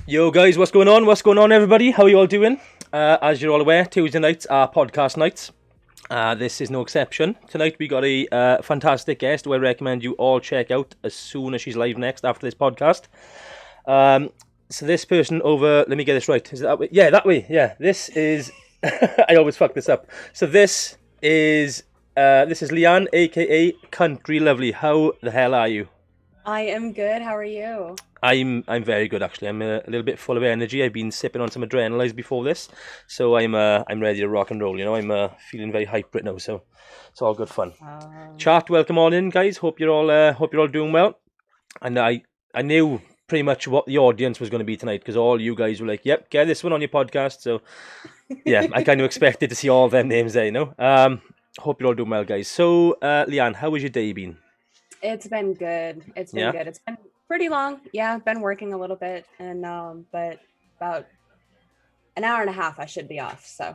Yo guys, what's going on? What's going on, everybody? How are you all doing? As you're all aware, Tuesday nights are podcast nights. This is no exception. Tonight we got a fantastic guest who I recommend you all check out as soon as she's live next after this podcast. So this person over, let me get this right. Is it that way? Yeah, that way. Yeah, this is. I always fuck this up. So this is Leanne, aka CountryLovely. How the hell are you? I am good. How are you? I'm very good actually. I'm a little bit full of energy. I've been sipping on some adrenalize before this, so I'm ready to rock and roll. You know, I'm feeling very hyped right now, so it's all good fun. Chat, welcome on in, guys. Hope you're all doing well. And I knew pretty much what the audience was going to be tonight because all you guys were like, "Yep, get this one on your podcast." So yeah, I kind of expected to see all them names there. You know. Hope you're all doing well, guys. So Leanne, how has your day been? It's been good. It's been good. It's been pretty long. Yeah, I've been working a little bit, and but about an hour and a half I should be off. So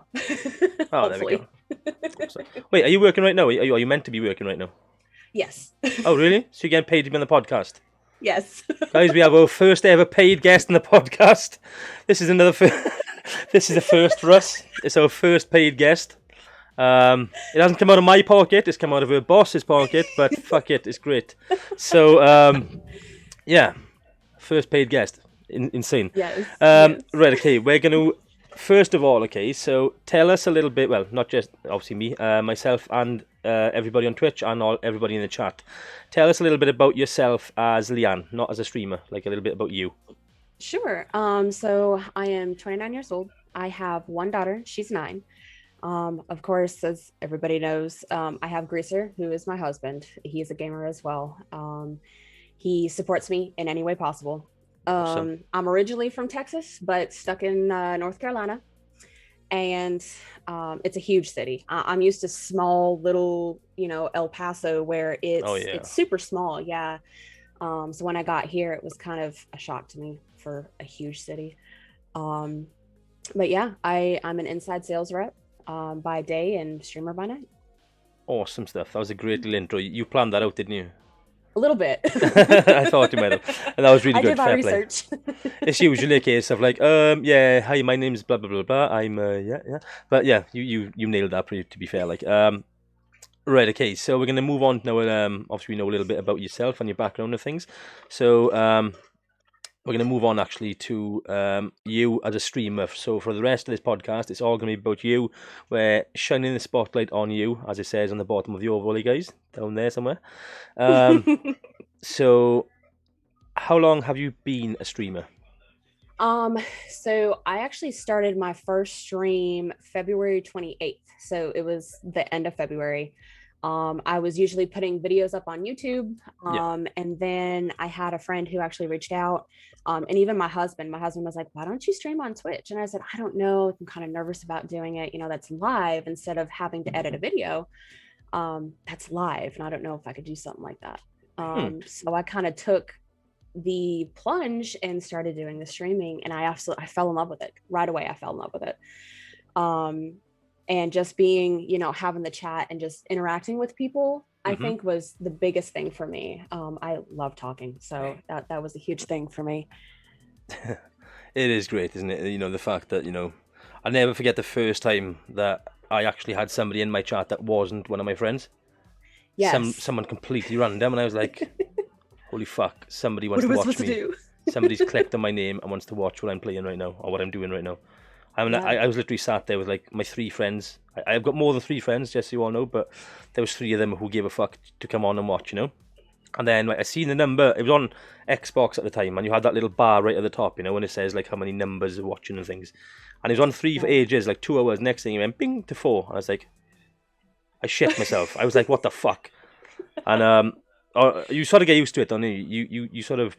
oh, there we go. Wait, are you working right now? Are you meant to be working right now? Yes. Oh, really? So you're getting paid to be on the podcast? Yes. Guys, we have our first ever paid guest on the podcast. This is this is the first for us. It's our first paid guest. It hasn't come out of my pocket, it's come out of her boss's pocket, but fuck it, it's great. So, yeah, first paid guest. Insane. Yes. Right, okay, we're going to, first of all, okay, so tell us a little bit, well, not just, obviously me, myself and everybody on Twitch and everybody in the chat. Tell us a little bit about yourself as Leanne, not as a streamer, like a little bit about you. Sure. So I am 29 years old. I have one daughter, she's 9. Of course, as everybody knows, I have Greaser, who is my husband. He's a gamer as well. He supports me in any way possible. Awesome. I'm originally from Texas, but stuck in North Carolina. And it's a huge city. I'm used to small little, El Paso, where it's super small. Yeah. So when I got here, it was kind of a shock to me for a huge city. But yeah, I'm an inside sales rep. By day and streamer by night. Awesome stuff. That was a great little intro. You planned that out, didn't you? A little bit. I thought you might have. And that was really good. I did my research. It's usually a case of like, yeah, hi, my name's blah blah blah blah. I'm yeah. But yeah, you nailed that to be fair. Like right, okay, so we're gonna move on now. Obviously we know a little bit about yourself and your background and things. So we're going to move on actually to you as a streamer. So for the rest of this podcast, it's all going to be about you. We're shining the spotlight on you, as it says on the bottom of the overlay, guys, down there somewhere. So how long have you been a streamer? So I actually started my first stream February 28th. So it was the end of February. I was usually putting videos up on YouTube. And then I had a friend who actually reached out. And even my husband was like, why don't you stream on Twitch? And I said, I don't know. I'm kind of nervous about doing it. That's live instead of having to edit a video. That's live. And I don't know if I could do something like that. So I kind of took the plunge and started doing the streaming. And I fell in love with it right away. I fell in love with it. And just being, having the chat and just interacting with people, I think was the biggest thing for me. I love talking. So that was a huge thing for me. It is great, isn't it? The fact that, I'll never forget the first time that I actually had somebody in my chat that wasn't one of my friends. Yes. Someone completely random. And I was like, holy fuck, somebody wants to watch me. Somebody's clicked on my name and wants to watch what I'm playing right now or what I'm doing right now. I mean, I was literally sat there with like my 3 friends. I've got more than 3 friends, just so you all know, but there was 3 of them who gave a fuck to come on and watch, And then I seen the number. It was on Xbox at the time, and you had that little bar right at the top, when it says like how many numbers are watching and things. And it was on 3 for ages, like 2 hours. Next thing it went bing to 4, and I was like, I shit myself. I was like, what the fuck? And you sort of get used to it, don't you? You sort of,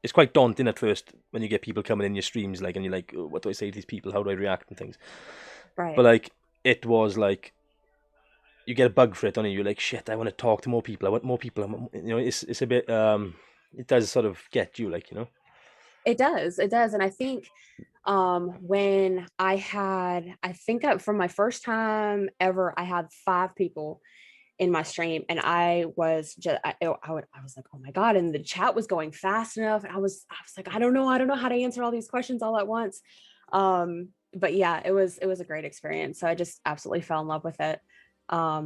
it's quite daunting at first when you get people coming in your streams, like, and you're like, oh, what do I say to these people? How do I react and things? Right. But like, it was like, you get a bug for it, don't you? You're like, shit, I want to talk to more people. I want more people. It's a bit, it does sort of get you, like, It does. And I think when from my first time ever, I had 5 people in my stream, and I was just I was like, oh my god, and the chat was going fast enough, and I was like, I don't know how to answer all these questions all at once. But yeah, it was a great experience. So I just absolutely fell in love with it. I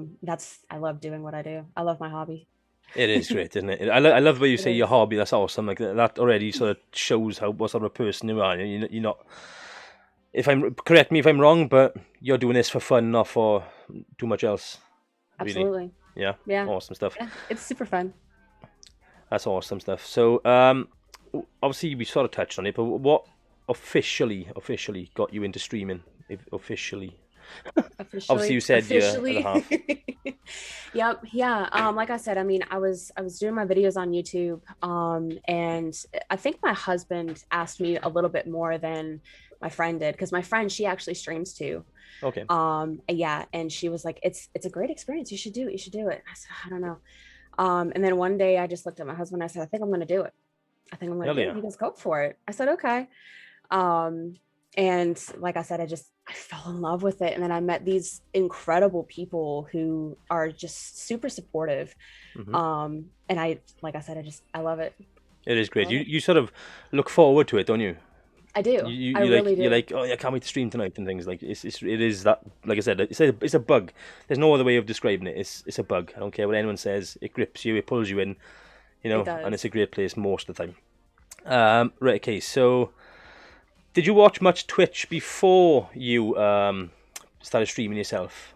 love doing what I do. I love my hobby. It is great, isn't it? I love the way you It say your is. hobby. That's awesome. Like that already sort of shows what sort of a person you are. You're not. If I'm correct me if I'm wrong, but you're doing this for fun, not for too much else. Really, Absolutely. yeah, Yeah. awesome stuff. Yeah, it's super fun. That's awesome stuff. So, obviously we sort of touched on it, but what officially got you into streaming? Officially, obviously you said your other half. Yep. Yeah. Like I said, I mean, I was doing my videos on YouTube. And I think my husband asked me a little bit more than my friend did, because my friend, she actually streams too. Okay. Yeah, and she was like, it's a great experience. You should do it. I said, I don't know. And then one day I just looked at my husband. I said, I think I'm going to do it. Hell yeah. He goes, go for it. I said, okay. And like I said, I fell in love with it. And then I met these incredible people who are just super supportive. Mm-hmm. And like I said, I love it. It is great. You sort of look forward to it, don't you? I do. I like, really do. You're like, oh yeah, I can't wait to stream tonight and things. Like it is that, like I said, it's a bug. There's no other way of describing it. It's a bug. I don't care what anyone says. It grips you. It pulls you in. And it's a great place most of the time. Right. Okay. So, did you watch much Twitch before you started streaming yourself?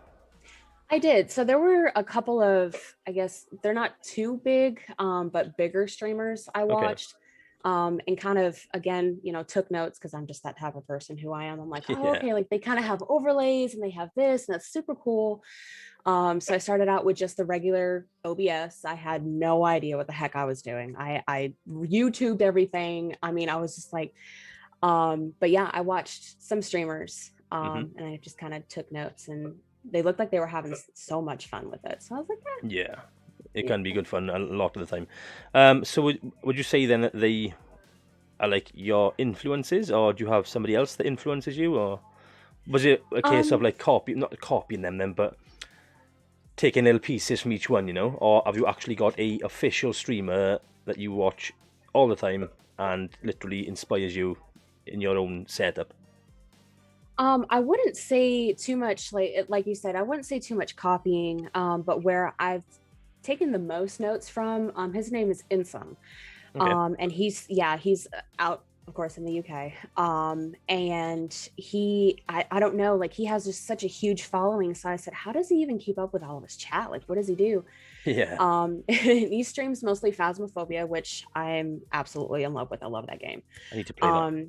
I did. So there were a couple of, I guess they're not too big, but bigger streamers I watched. And kind of, again, took notes, because I'm just that type of person who I am. I'm like, oh, okay, like they kind of have overlays and they have this, and that's super cool. So I started out with just the regular OBS. I had no idea what the heck I was doing. I YouTubed everything. I mean, I was just like, but yeah, I watched some streamers, and I just kind of took notes, and they looked like they were having so much fun with it. So I was like, yeah, it can be good fun a lot of the time. So would you say then that they are like your influences, or do you have somebody else that influences you, or was it a case of like not copying them then, but taking little pieces from each one, or have you actually got a official streamer that you watch all the time and literally inspires you in your own setup? I wouldn't say too much, like you said, I wouldn't say too much copying, but where I've taken the most notes from, his name is Insum. Okay. And he's out, of course, in the UK. And I don't know, like he has just such a huge following. So I said, how does he even keep up with all of his chat? Like, what does he do? Yeah. He streams mostly Phasma, which I'm absolutely in love with. I love that game. I need to play that.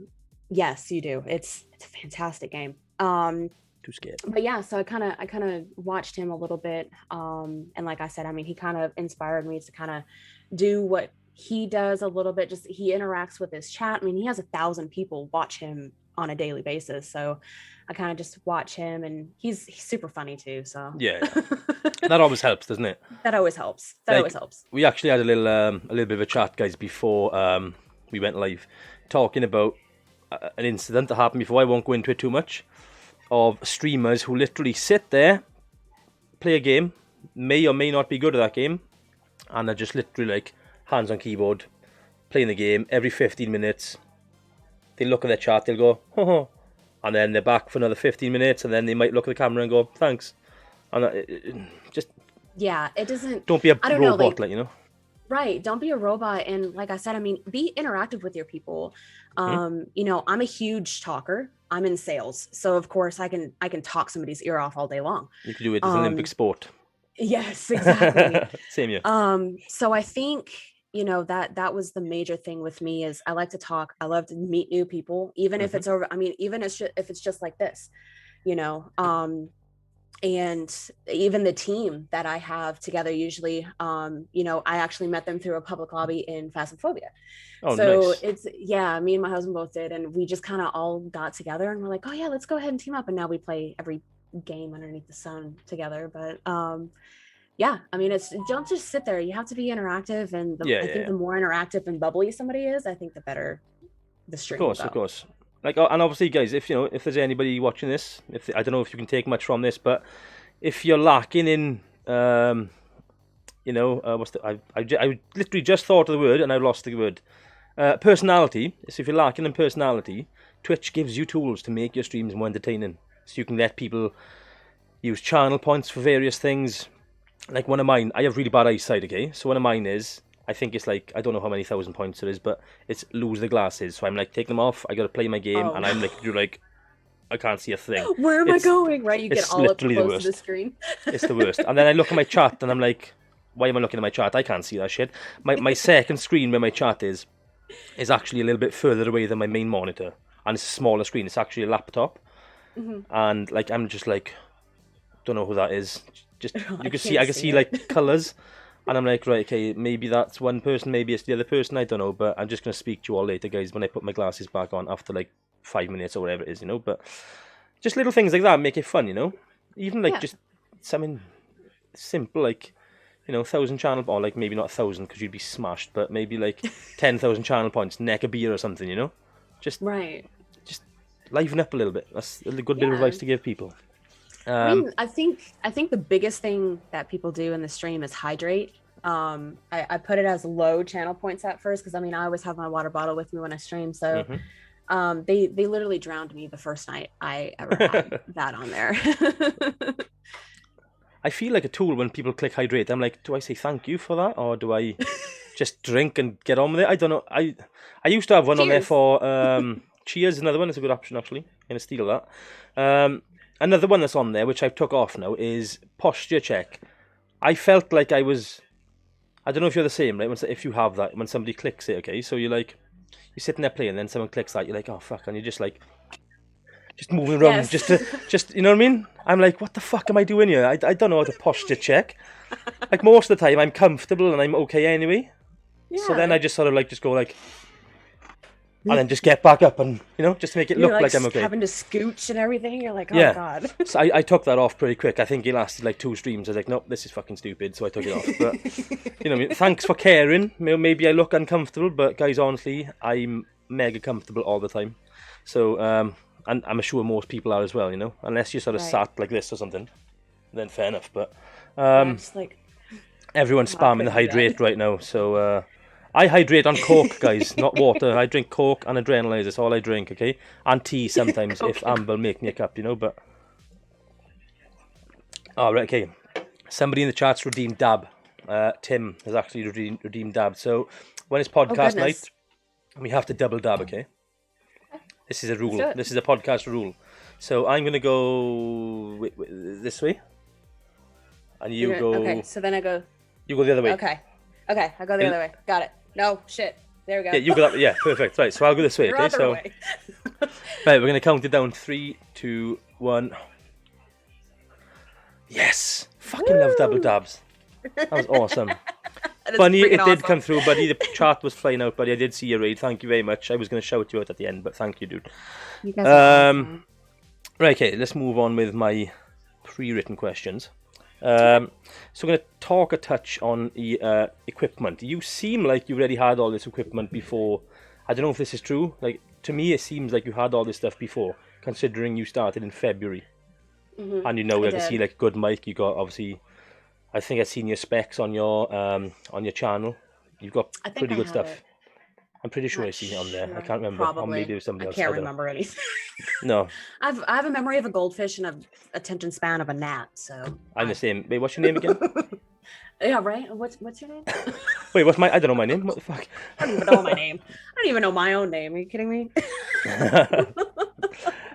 Yes, you do. It's a fantastic game. Too scared. But yeah, so I kind of watched him a little bit. And like I said, I mean, he kind of inspired me to kind of do what he does a little bit. Just he interacts with his chat. I mean, he has 1,000 people watch him on a daily basis. So I kind of just watch him, and he's super funny too. So yeah. That always helps, doesn't it? That always helps. We actually had a little bit of a chat, guys, before we went live, talking about an incident that happened before. I won't go into it too much, of streamers who literally sit there, play a game, may or may not be good at that game, and are just literally like hands on keyboard, playing the game. Every 15 minutes, they look at their chat, they'll go, oh, and then they're back for another 15 minutes, and then they might look at the camera and go, thanks. And just... Yeah, it doesn't... Don't be a robot, Right. Don't be a robot. And like I said, I mean, be interactive with your people. I'm a huge talker. I'm in sales. So of course I can talk somebody's ear off all day long. You can do it as an Olympic sport. Yes, exactly. Same here. So I think, that was the major thing with me, is I like to talk. I love to meet new people, even if it's over. I mean, even if it's just like this, and even the team that I have together, usually, I actually met them through a public lobby in Phasmophobia. Oh, so nice. me and my husband both did, and we just kind of all got together and we're like, oh yeah, let's go ahead and team up. And now we play every game underneath the sun together. But yeah, I mean, don't just sit there. You have to be interactive, and I think the more interactive and bubbly somebody is, I think the better the stream will go. Of course. Like, and obviously, guys, if there's anybody watching this, I don't know if you can take much from this, but if you're lacking in, I literally just thought of the word and I lost the word. Personality. So if you're lacking in personality, Twitch gives you tools to make your streams more entertaining. So you can let people use channel points for various things. Like one of mine, I have really bad eyesight, okay? So one of mine is, I think it's like, I don't know how many 1,000 points there is, but it's lose the glasses. So I'm like, taking them off, I gotta play my game, and I'm like, I can't see a thing. Where am I going? Right, you get all up close to the screen. It's the worst. And then I look at my chat, and I'm like, why am I looking at my chat? I can't see that shit. My second screen where my chat is actually a little bit further away than my main monitor. And it's a smaller screen. It's actually a laptop. Mm-hmm. And like, I'm just like, don't know who that is. Just I can see like colours, and I'm like, right, okay, maybe that's one person, maybe it's the other person, I don't know, but I'm just gonna speak to you all later, guys, when I put my glasses back on after like 5 minutes or whatever it is, but just little things like that make it fun, even like just something simple, like 1,000 channel, or like maybe not 1,000 because you'd be smashed, but maybe like 10,000 channel points, neck a beer or something, just liven up a little bit. That's a good bit of advice to give people. I think the biggest thing that people do in the stream is hydrate. I put it as low channel points at first because I always have my water bottle with me when I stream. So they literally drowned me the first night I ever had that on there. I feel like a tool when people click hydrate. I'm like, do I say thank you for that, or do I just drink and get on with it? I don't know. I used to have one on there for cheers. Another one. It's a good option actually. I'm gonna steal that. Another one that's on there, which I've took off now, is posture check. I felt like I was, I don't know if you're the same, right? If you have that, when somebody clicks it, okay? So you're sitting there playing, and then someone clicks that, you're like, oh fuck, and you're just like, just moving around, just you know what I mean? I'm like, what the fuck am I doing here? I don't know how to posture check. Like most of the time, I'm comfortable and I'm okay anyway. Yeah. So then I just sort of like, just go like, and then just get back up and, just to make it look like I'm okay. Having to scooch and everything. You're like, oh God. So I took that off pretty quick. I think it lasted like 2 streams. I was like, nope, this is fucking stupid. So I took it off. But, thanks for caring. Maybe I look uncomfortable, but guys, honestly, I'm mega comfortable all the time. So, and I'm sure most people are as well, unless you sort of sat like this or something, then fair enough. But everyone's spamming the hydrate right now. So, I hydrate on Coke, guys, not water. I drink Coke and adrenaline. That's all I drink, okay? And tea sometimes if Amber will make me a cup, but... Oh, right, okay. Somebody in the chat's redeemed Dab. Tim has actually redeemed Dab. So when it's podcast night, we have to double dab, okay? This is a rule. This is a podcast rule. So I'm going to go this way. And you go... Okay, so then I go... You go the other way. Okay, I go the other way. Got it. No, shit. There we go. Yeah, you go that way. Yeah, perfect. Right, so I'll go this way, okay? So, right, we're going to count it down. 3, 2, 1. Yes! Fucking love double dabs. That was awesome. Bunny, it did come through, buddy. The chat was flying out, buddy. I did see your raid. Thank you very much. I was going to shout you out at the end, but thank you, dude. You guys are awesome. Right, okay, let's move on with my pre-written questions. So I'm going to talk a touch on the equipment. You seem like you already had all this equipment before. I don't know if this is true. Like, to me, it seems like you had all this stuff before, considering you started in February. Mm-hmm. And I can see like a good mic. You got obviously. I think I've seen your specs on your channel. You've got pretty good stuff. I'm pretty sure I've seen it on there. I can't remember. Probably. Or maybe it was somebody else. I can't remember anything. No. I have a memory of a goldfish and an attention span of a gnat. So I'm the same. Wait, what's your name again? Yeah, right. What's your name? Wait, what's my? I don't know my name. What the fuck? I don't even know my name. I don't even know my own name. Are you kidding me?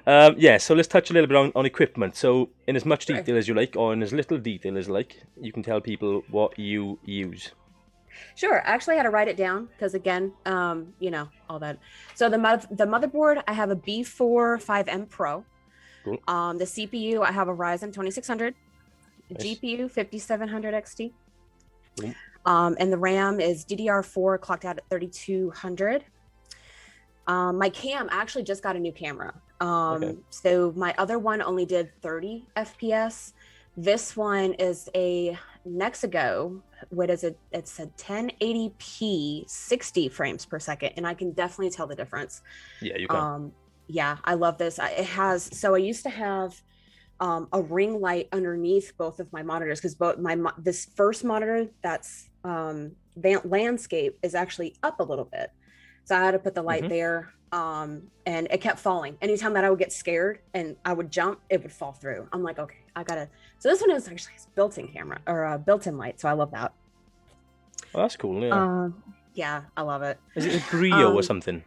Yeah. So let's touch a little bit on equipment. So in as much detail as you like, or in as little detail as you like, you can tell people what you use. Sure. I actually had to write it down because again, all that. So the motherboard, I have a B4 5M Pro. Cool. The CPU, I have a Ryzen 2600. Nice. GPU 5700 XT. Cool. And the RAM is DDR4 clocked out at 3200. My cam, I actually just got a new camera. So my other one only did 30 FPS. This one is a Nexago, what is it? It's a 1080p 60 frames per second, and I can definitely tell the difference. Yeah, you can. Yeah, I love this. It has, so I used to have a ring light underneath both of my monitors, because this first monitor that's landscape is actually up a little bit, so I had to put the light there, and it kept falling. Anytime that I would get scared and I would jump, it would fall through. I'm like, okay, I gotta. So this one is actually a built-in camera, or a built-in light, so I love that. Oh, that's cool. Yeah. Yeah, I love it. Is it a Brio or something?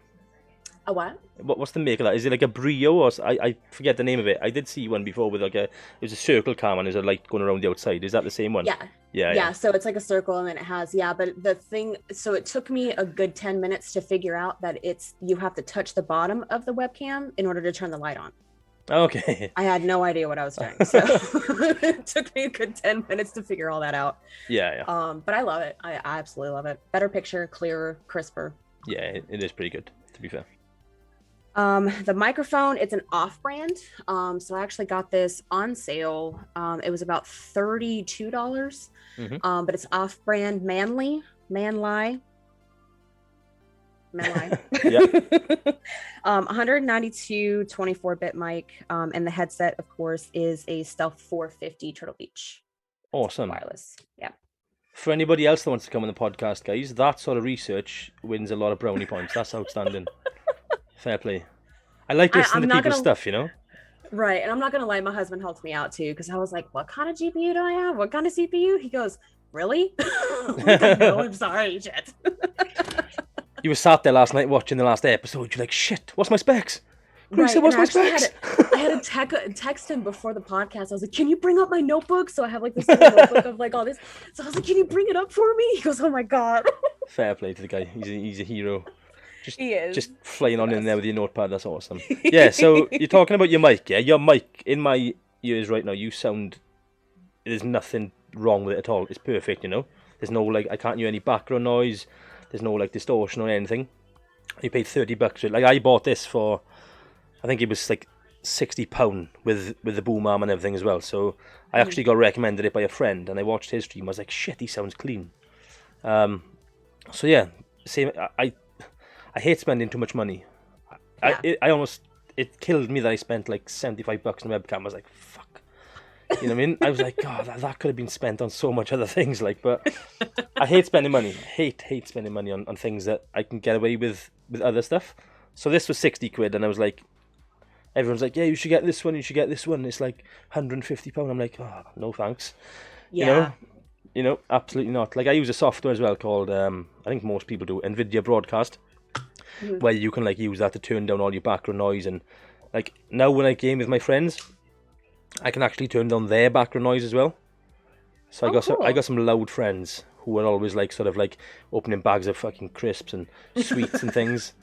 A what? What's the make of that? Is it like a Brio, or I forget the name of it. I did see one before with like it was a circle cam and there's a light going around the outside. Is that the same one? Yeah. So it's like a circle, and then it has, but the thing, so it took me a good 10 minutes to figure out that you have to touch the bottom of the webcam in order to turn the light on. Okay. I had no idea what I was doing, so it took me a good 10 minutes to figure all that out. Yeah. But I love it. I absolutely love it. Better picture, clearer, crisper. Yeah, it is pretty good, to be fair. The microphone, it's an off-brand. So I actually got this on sale. It was about $32. But it's off-brand Manly. Yeah. 192 24-bit mic, and the headset, of course, is a Stealth 450 Turtle Beach. Awesome. Wireless. Yeah. For anybody else that wants to come on the podcast, guys, that sort of research wins a lot of brownie points. That's outstanding. Fair play. I like listening to people's stuff, you know? Right. And I'm not going to lie, my husband helped me out too, because I was like, what kind of GPU do I have? What kind of CPU? He goes, really? No, I'm sorry, Jet. You were sat there last night watching the last episode. You're like, shit, what's my specs? Right. What's my specs? I had to text him before the podcast. I was like, can you bring up my notebook? So I have like this notebook of like all this. So I was like, can you bring it up for me? He goes, oh my God. Fair play to the guy. He's a hero. He is. Just flying on in there with your notepad. That's awesome. Yeah, so you're talking about your mic, yeah? Your mic, in my ears right now, you sound... There's nothing wrong with it at all. It's perfect, you know? There's no, like, I can't hear any background noise. There's no, like, distortion or anything. You paid $30 for it. Like, I bought this for... I think it was, like, £60 with the boom arm and everything as well. So I actually got recommended it by a friend, and I watched his stream. I was like, shit, he sounds clean. So, yeah, same... I hate spending too much money. Yeah. It killed me that I spent like $75 on a webcam. I was like, fuck. You know what I mean? I was like, God, that could have been spent on so much other things. Like, but I hate spending money. I hate spending money on things that I can get away with other stuff. So this was 60 quid, and I was like, everyone's like, yeah, you should get this one, you should get this one. It's like £150. I'm like, oh, no thanks. Yeah. You know, absolutely not. Like, I use a software as well called, I think most people do, NVIDIA Broadcast. Where you can like use that to turn down all your background noise, and like now when I game with my friends, I can actually turn down their background noise as well. So I got some loud friends who are always like sort of like opening bags of fucking crisps and sweets and things,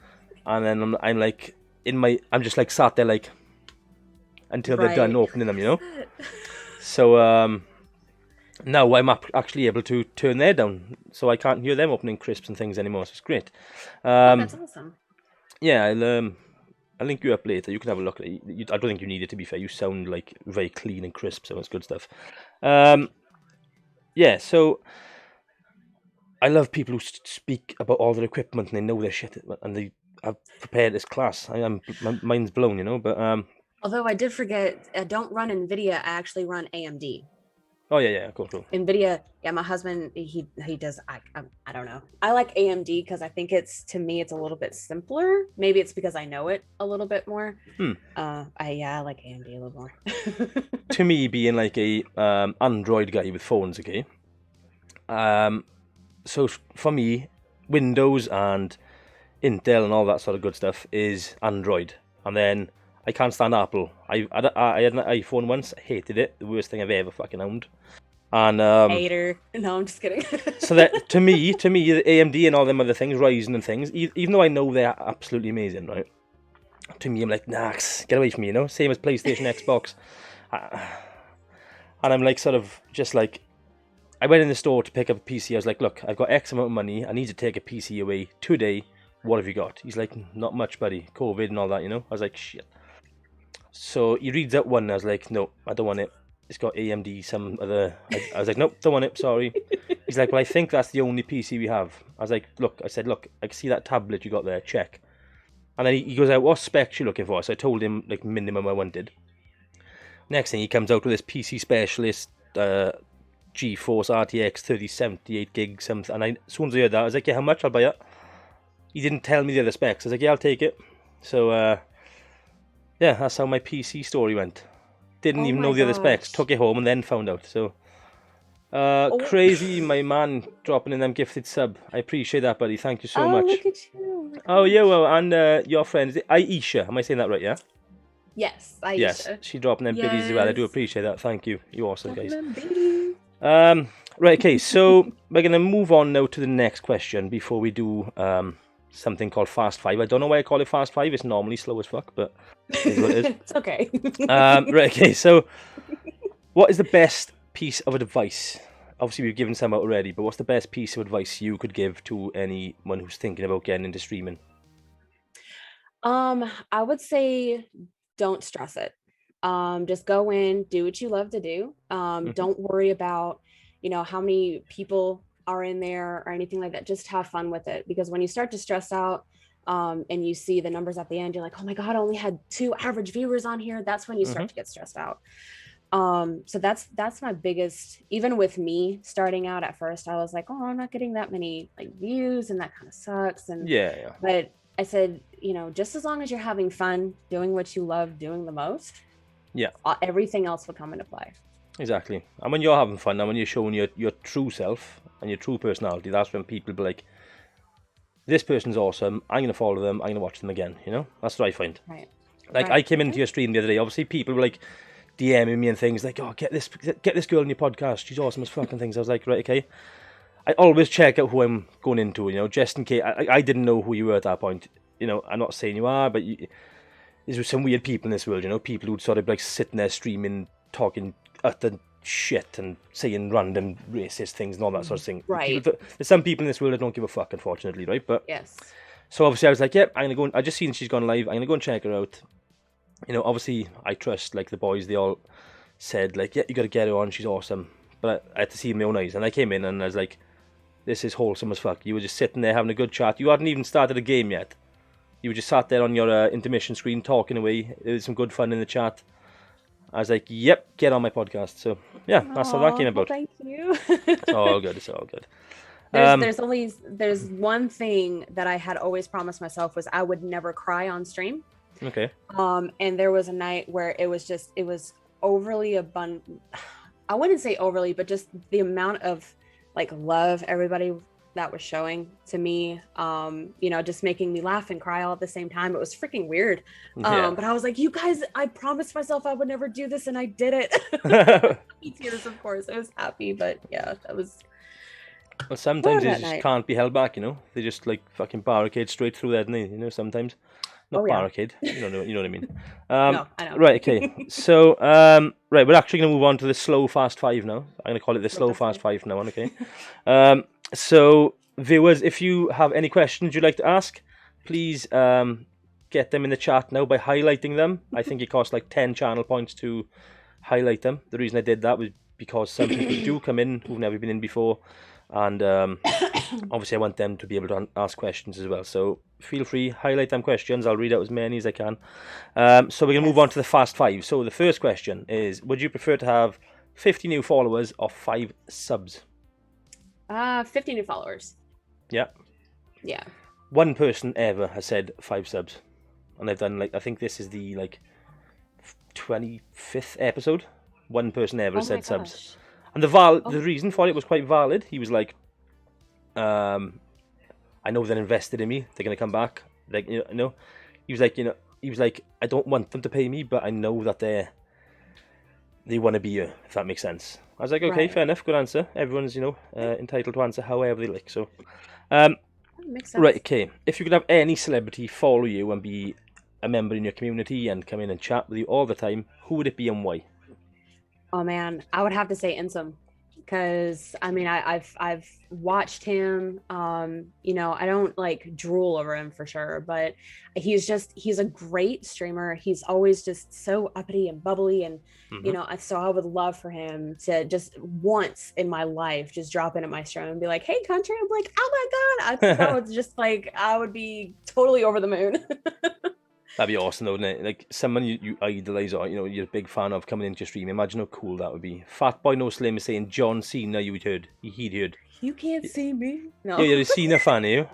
and then I'm like I'm just like sat there like until they're done opening them, you know. So now I'm actually able to turn their down, so I can't hear them opening crisps and things anymore. So it's great. That's awesome. Yeah, I'll link you up later. You can have a look at it. I don't think you need it, to be fair. You sound like very clean and crisp, so it's good stuff. Yeah, so I love people who speak about all their equipment and they know their shit and they have prepared this class. My mind's blown, you know. But although I did forget, I don't run NVIDIA. I actually run AMD. Oh yeah, cool. NVIDIA, yeah, my husband, he does. I don't know. I like AMD because I think it's a little bit simpler. Maybe it's because I know it a little bit more. I like AMD a little more. To me, being like a Android guy with phones, okay. So for me, Windows and Intel and all that sort of good stuff is Android, and then I can't stand Apple. I had an iPhone once. I hated it. The worst thing I've ever fucking owned. And hater. No, I'm just kidding. So that to me, the AMD and all them other things, Ryzen and things, even though I know they're absolutely amazing, right? To me, I'm like, nah, get away from me, you know. Same as PlayStation, Xbox. And I'm like, sort of, just like, I went in the store to pick up a PC. I was like, look, I've got X amount of money. I need to take a PC away today. What have you got? He's like, not much, buddy. COVID and all that, you know. I was like, shit. So he reads that one, and I was like, no, I don't want it. it's got AMD, some other. I was like, nope, don't want it. Sorry. He's like, well, I think that's the only PC we have. I was like, look, I can see that tablet you got there. Check. And then he goes out, what specs you looking for? So I told him like minimum I wanted. Next thing he comes out with this PC specialist, GeForce RTX 3070, 8 gigs, something. And as soon as I heard that, I was like, yeah, how much? I'll buy it. He didn't tell me the other specs. I was like, yeah, I'll take it. So yeah, that's how my PC story went. Didn't even know the other specs. Took it home and then found out. So crazy, my man, dropping in them gifted sub. I appreciate that, buddy. Thank you so much. Look at you. Oh yeah, well, and your friend, is it Aisha? Am I saying that right? Yeah. Yes, Aisha. Yes, she dropping them biddies as well. I do appreciate that. Thank you. You awesome, guys. Right, okay, so we're going to move on now to the next question before we do something called Fast 5. I don't know why I call it Fast 5. It's normally slow as fuck, but it is what it is. It's okay. Right, okay, so what is the best piece of advice? Obviously, we've given some out already, but what's the best piece of advice you could give to anyone who's thinking about getting into streaming? I would say don't stress it. Just go in, do what you love to do. Don't worry about, how many people are in there or anything like that. Just have fun with it, because when you start to stress out, and you see the numbers at the end, you're like, oh my God, I only had 2 average viewers on here. That's when you start to get stressed out. So that's my biggest, even with me starting out at first, I was like, oh, I'm not getting that many like views and that kind of sucks. And yeah. But I said, just as long as you're having fun, doing what you love doing the most, yeah, everything else will come into play. Exactly. And when you're having fun and when you're showing your true self and your true personality, that's when people be like, this person's awesome, I'm going to follow them, I'm going to watch them again, That's what I find. Right. Like, I came into your stream the other day, obviously people were like DMing me and things like, oh, get this girl in your podcast, she's awesome as fucking things. I was like, right, okay. I always check out who I'm going into, just in case. I didn't know who you were at that point. I'm not saying you are, but there's some weird people in this world, people who'd sort of like sitting there streaming, talking utter shit and saying random racist things and all that sort of thing. Right. There's some people in this world that don't give a fuck, unfortunately, right? But yes. So obviously I was like, yep, I'm going to go. I just seen she's gone live. I'm going to go and check her out. Obviously I trust, like, the boys, they all said, like, yeah, you got to get her on, she's awesome. But I had to see it with my own eyes. And I came in and I was like, this is wholesome as fuck. You were just sitting there having a good chat. You hadn't even started a game yet. You were just sat there on your intermission screen talking away. There was some good fun in the chat. I was like, yep, get on my podcast. So, yeah, that's how that came about. Thank you. It's all good. It's all good. There's one thing that I had always promised myself was I would never cry on stream. Okay. And there was a night where it was overly abundant. I wouldn't say overly, but just the amount of like love everybody that was showing to me, just making me laugh and cry all at the same time. It was freaking weird. But I was like, you guys, I promised myself I would never do this and I did it. Tears, of course. I was happy, but yeah, that was. Well, sometimes they just can't be held back, They just like fucking barricade straight through there, don't they? Sometimes. Not barricade. You know what I mean. No, I know. Right, okay. So, right, we're actually going to move on to the slow fast 5 now. I'm going to call it the slow fast 5 now on, okay? So, viewers, if you have any questions you'd like to ask, please get them in the chat now by highlighting them. I think it costs like 10 channel points to highlight them. The reason I did that was because some people do come in who've never been in before, and obviously I want them to be able to ask questions as well. So feel free, highlight them questions. I'll read out as many as I can. So we're going to move on to the fast 5. So the first question is, would you prefer to have 50 new followers or 5 subs? 50 new followers. Yeah. Yeah. One person ever has said 5 subs. And they've done, like, I think this is the, like, 25th episode. One person ever has said subs. And the reason for it was quite valid. He was like, I know they're invested in me. They're going to come back. Like, he was like, I don't want them to pay me, but I know that they want to be here, if that makes sense. I was like, okay, fair enough, good answer. Everyone's, entitled to answer however they like. So, makes sense. Right, okay. If you could have any celebrity follow you and be a member in your community and come in and chat with you all the time, who would it be and why? Oh man, I would have to say Insum. because I mean I've watched him. You know, I don't like drool over him for sure, but he's a great streamer. He's always just so uppity and bubbly, and you know, so I would love for him to just once in my life just drop in at my stream and be like, "Hey, country," I'm like, "Oh my god," I think that was just like I would be totally over the moon. That'd be awesome, though, wouldn't it? Like someone you idolize or you're a big fan of coming into your stream. Imagine how cool that would be. Fatboy No Slim is saying John Cena. He'd heard. You can't see me. No. Yeah, you're a Cena fan, are you?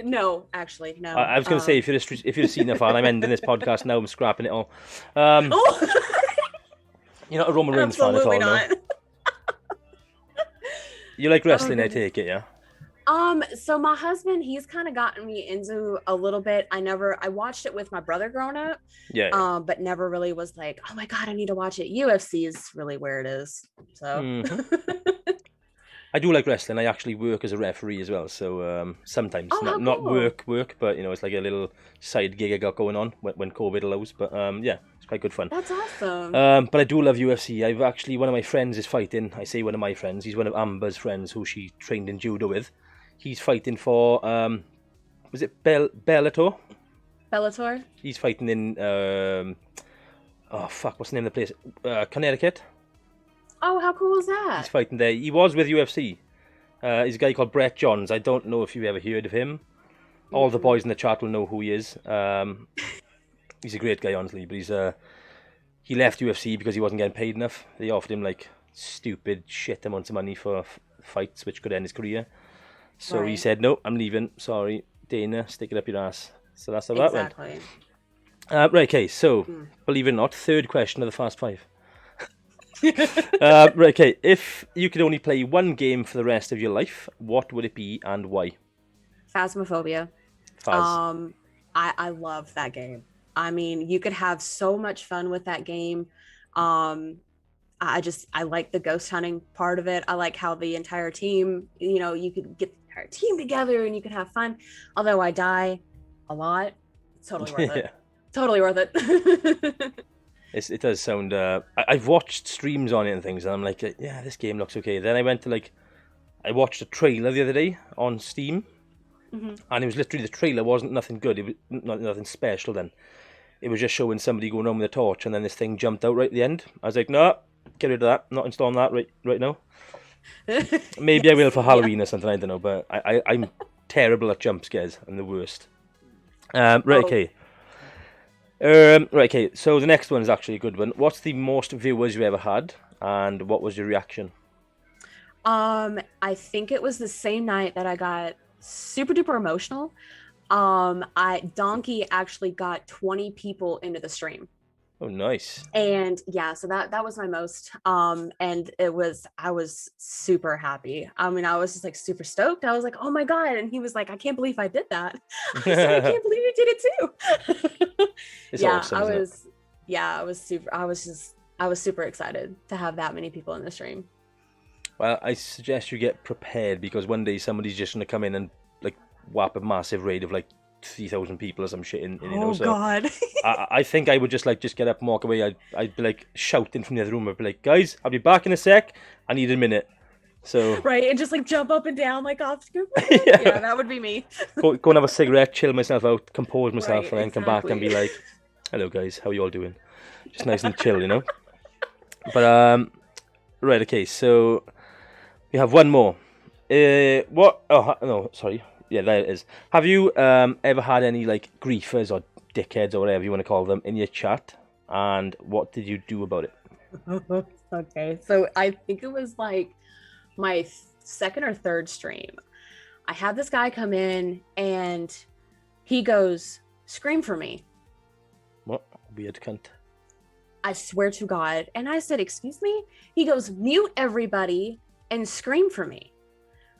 No, actually, no. I was going to say if you're a Cena fan, I'm ending this podcast now. I'm scrapping it all. You're not a Roman Reigns fan at all, not. no? You like wrestling, I take it, yeah? So my husband, he's kind of gotten me into a little bit. I watched it with my brother growing up. Yeah. But never really was like, oh my God, I need to watch it. UFC is really where it is. So I do like wrestling. I actually work as a referee as well. So sometimes not work, but it's like a little side gig I got going on when COVID allows. But yeah, it's quite good fun. That's awesome. But I do love UFC. I've actually, one of my friends is fighting. I say one of my friends. He's one of Amber's friends who she trained in judo with. He's fighting for, was it Bellator? Bellator? He's fighting in, what's the name of the place? Connecticut. Oh, how cool is that? He's fighting there. He was with UFC. He's a guy called Brett Johns. I don't know if you've ever heard of him. All the boys in the chat will know who he is. He's a great guy, honestly, but he left UFC because he wasn't getting paid enough. They offered him like stupid shit amounts of money for fights which could end his career. So he said, "No, I'm leaving. Sorry, Dana, stick it up your ass." So that's how that went. Right, okay, so believe it or not, third question of the Fast Five. Right, okay, if you could only play one game for the rest of your life, what would it be and why? Phasmophobia. I love that game. I mean, you could have so much fun with that game. I like the ghost hunting part of it. I like how the entire team, you could get the entire team together and you could have fun. Although I die a lot, it's totally worth it. Totally worth it. It does sound. I've watched streams on it and things, and I'm like, yeah, this game looks okay. Then I went to I watched a trailer the other day on Steam, and it was literally the trailer wasn't nothing good. It was nothing special. Then it was just showing somebody going around with a torch, and then this thing jumped out right at the end. I was like, no, get rid of that. Not installing that right now. Maybe I will for Halloween or something. I don't know, but I'm terrible at jump scares. I'm the worst. Okay. Right, okay, so the next one is actually a good one. What's the most viewers you ever had, and what was your reaction? I think it was the same night that I got super duper emotional. Donkey actually got 20 people into the stream. Oh, nice. And yeah, so that was my most, and I was super happy. I mean, I was just like super stoked. I was like, oh my God. And he was like, I can't believe I did that. I said, I can't believe you did it too. It's awesome, I was super excited to have that many people in the stream. Well, I suggest you get prepared, because one day somebody's just going to come in and whap a massive raid of 3,000 people or some shit in so God. I think I would just get up and walk away. I'd be shouting from the other room. I'd be like, guys, I'll be back in a sec. I need a minute. So right, and just jump up and down off screen. Yeah, that would be me. go and have a cigarette, chill myself out, compose myself, and then come back and be like, hello guys, how you all doing? Just nice and chill, But right, okay, so we have one more. What? Oh no, sorry. Yeah, there it is. Have you ever had any griefers or dickheads or whatever you want to call them in your chat? And what did you do about it? Okay, so I think it was my second or third stream. I had this guy come in and he goes, "Scream for me." What? Weird cunt. I swear to God. And I said, "Excuse me?" He goes, "Mute everybody and scream for me."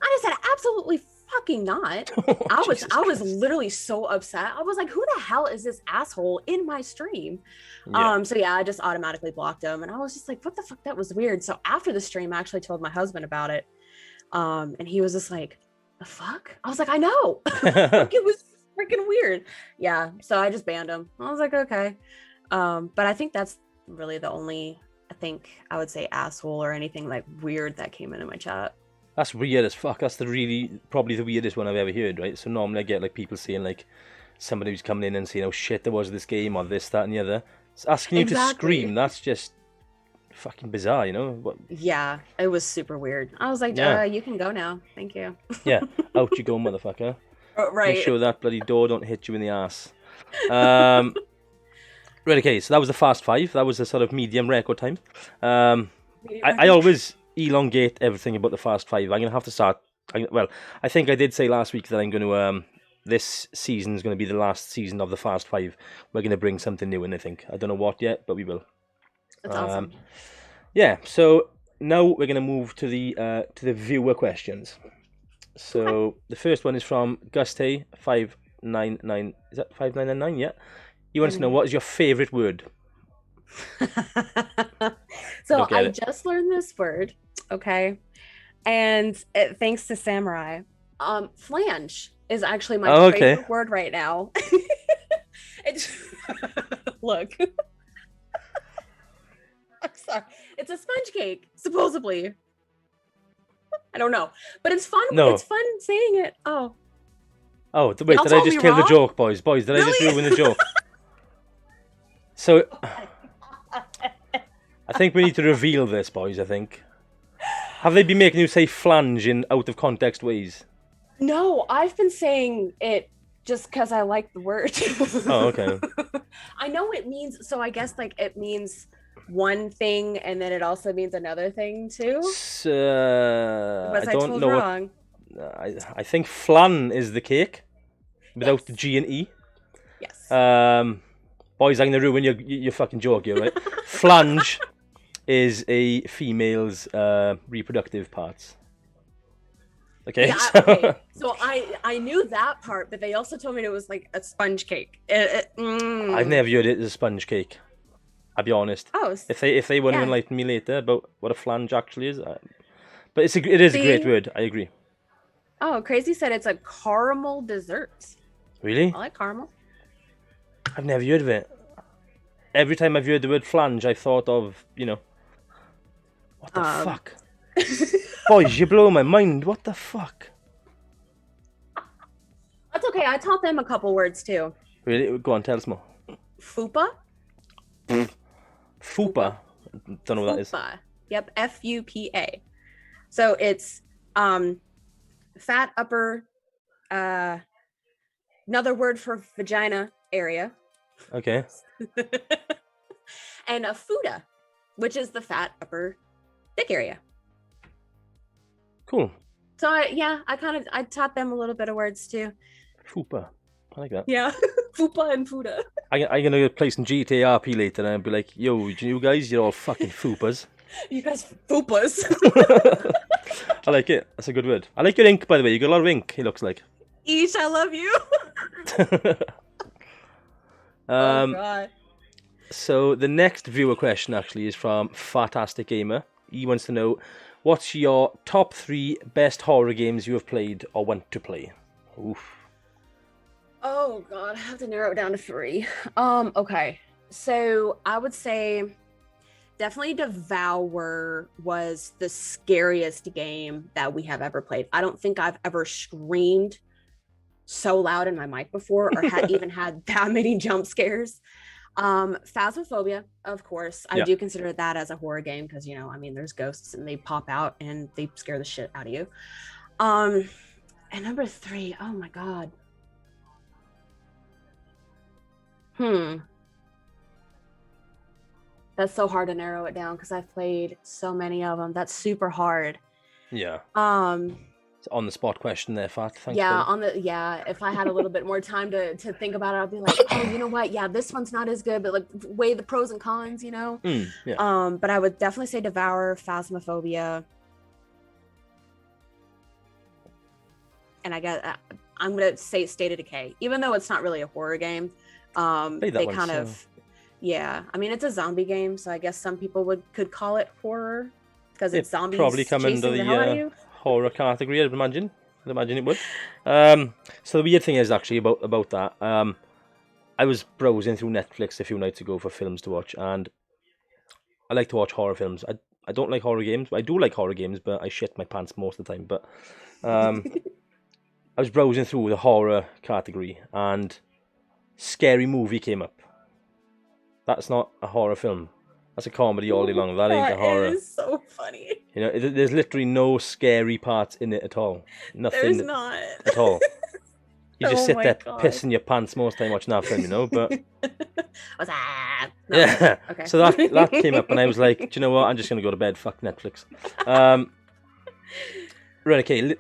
I said, "Absolutely fucking not." I was literally so upset. I was like, who the hell is this asshole in my stream? Yeah. So yeah, I just automatically blocked him, and I was just like, what the fuck, that was weird. So after the stream, I actually told my husband about it, and he was just like, the fuck? I was like, I know. It was freaking weird. Yeah, so I just banned him. I was like, okay. But I think that's really the only I think I would say asshole or anything like weird that came into my chat. That's weird as fuck. That's probably the weirdest one I've ever heard, right? So normally I get like people saying like somebody who's coming in and saying, "Oh shit, there was this game or this, that, and the other." It's asking you to scream. That's just fucking bizarre, you know? What? Yeah, it was super weird. I was like, Yeah. you can go now. Thank you. Yeah, out you go, motherfucker. Right. Make sure that bloody door don't hit you in the ass. Right, okay, so that was the Fast 5. That was a sort of medium record time. I always elongate everything about the Fast 5. I'm going to have to start... I think I did say last week that I'm going to... this season is going to be the last season of the Fast 5. We're going to bring something new in, I think. I don't know what yet, but we will. That's awesome. Yeah, so now we're going to move to the viewer questions. So the first one is from Guste599. Is that 5999? Yeah. He wants to know, what is your favourite word? So I just learned this word, okay? And thanks to Samurai. Flange is actually my favorite word right now. Look. I'm sorry. It's a sponge cake, supposedly. I don't know. But it's fun. No. It's fun saying it. Oh, wait, did I just kill the joke, boys? Boys, did I just ruin the joke? So, I think we need to reveal this, boys, I think. Have they been making you say flange in out-of-context ways? No, I've been saying it just because I like the word. Oh, okay. I know it means, so I guess like it means one thing and then it also means another thing too. I don't know wrong. I think flan is the cake without the G and E. Yes. Boys, I'm gonna ruin your fucking joke here, right? Flange is a female's reproductive parts. Okay. Yeah, okay. So I knew that part, but they also told me it was like a sponge cake. I've never heard it as a sponge cake. I'll be honest. Oh, if they want to enlighten me later about what a flange actually is, but it is a great word. I agree. Oh, Crazy said it's a caramel dessert. Really? I like caramel. I've never heard of it. Every time I've heard the word flange, I thought of, what the fuck? Boys, you blow my mind. What the fuck? That's okay. I taught them a couple words too. Really? Go on, tell us more. Fupa. Fupa? Don't know what that is. Yep, Fupa. So it's fat upper, another word for vagina area. Okay. And a fuda, which is the fat upper dick area. Cool. So I taught them a little bit of words too. Fupa. I like that. Yeah. Fupa and fuda. I'm gonna play some GTA RP later and I'll be like, yo, you guys, you're all fucking fupas. You guys fupas. I like it. That's a good word. I like your ink, by the way. You got a lot of ink, it looks like. Eesh, I love you. Oh god. So the next viewer question actually is from Fatastic Gamer. He wants to know, what's your top 3 best horror games you have played or want to play? Oof. Oh god, I have to narrow it down to 3. Okay. So I would say definitely Devour was the scariest game that we have ever played. I don't think I've ever screamed so loud in my mic before or even had that many jump scares. Phasmophobia, of course. I do consider that as a horror game because, there's ghosts and they pop out and they scare the shit out of you. And number 3, oh my god. That's so hard to narrow it down because I've played so many of them. That's super hard. Yeah. It's on the spot question there, Fat. Thanks. Yeah, if I had a little bit more time to think about it, I'd be like, oh, you know what? Yeah, this one's not as good, but like weigh the pros and cons, But I would definitely say Devour, Phasmophobia. And I guess I'm gonna say State of Decay, even though it's not really a horror game. They kind of, it's a zombie game, so I guess some people could call it horror because it's zombies probably come chasing under the hell out of you. Horror category, I'd imagine. I'd imagine it would. So the weird thing is actually about that. I was browsing through Netflix a few nights ago for films to watch, and I like to watch horror films. I don't like horror games. I do like horror games, but I shit my pants most of the time. But I was browsing through the horror category, and Scary Movie came up. That's not a horror film. That's a comedy all day long. That ain't a horror. That is so funny. You know, there's literally no scary parts in it at all. Nothing. There's not. At all. You just sit there God. pissing your pants most of the time watching that film, you know, but... What's that? No. Yeah, okay. So that came up, and I was like, do you know what, I'm just going to go to bed, fuck Netflix. Right, okay,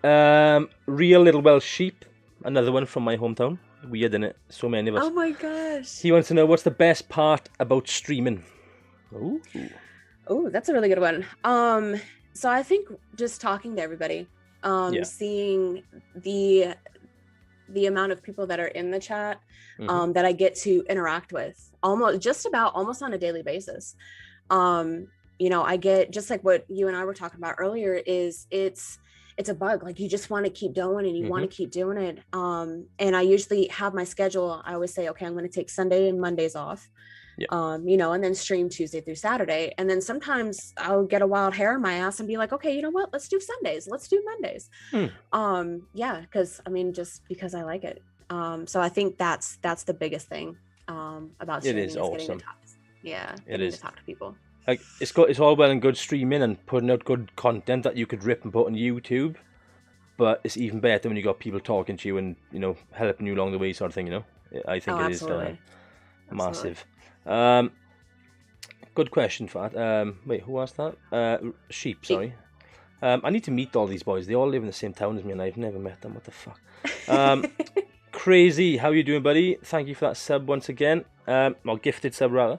Real Little Welsh Sheep, another one from my hometown. Weird, innit? So many of us. Oh my gosh. He wants to know, what's the best part about streaming? Ooh. Oh, that's a really good one. So I think just talking to everybody, seeing the amount of people that are in the chat, that I get to interact with almost on a daily basis. You know, I get, just like what you and I were talking about earlier, is it's a bug. Like, you just want to keep doing and you want to keep doing it. And I usually have my schedule. I always say, okay, I'm going to take Sunday and Mondays off. Yeah. You know, and then stream Tuesday through Saturday. And then sometimes I'll get a wild hair in my ass and be like, okay, you know what? Let's do Sundays. Let's do Mondays. Yeah, because I mean, just because I like it. So I think that's the biggest thing about streaming. It is awesome. Getting to talk. Yeah, getting to talk to people. Like, it's all well and good streaming and putting out good content that you could rip and put on YouTube, but it's even better when you got people talking to you and, you know, helping you along the way, sort of thing. You know, I think it is massive. Good question for that. Wait, who asked that? Sheep, sorry. I need to meet all these boys. They all live in the same town as me, and I've never met them. What the fuck? Crazy, how you doing, buddy? Thank you for that sub once again. Well, gifted sub rather.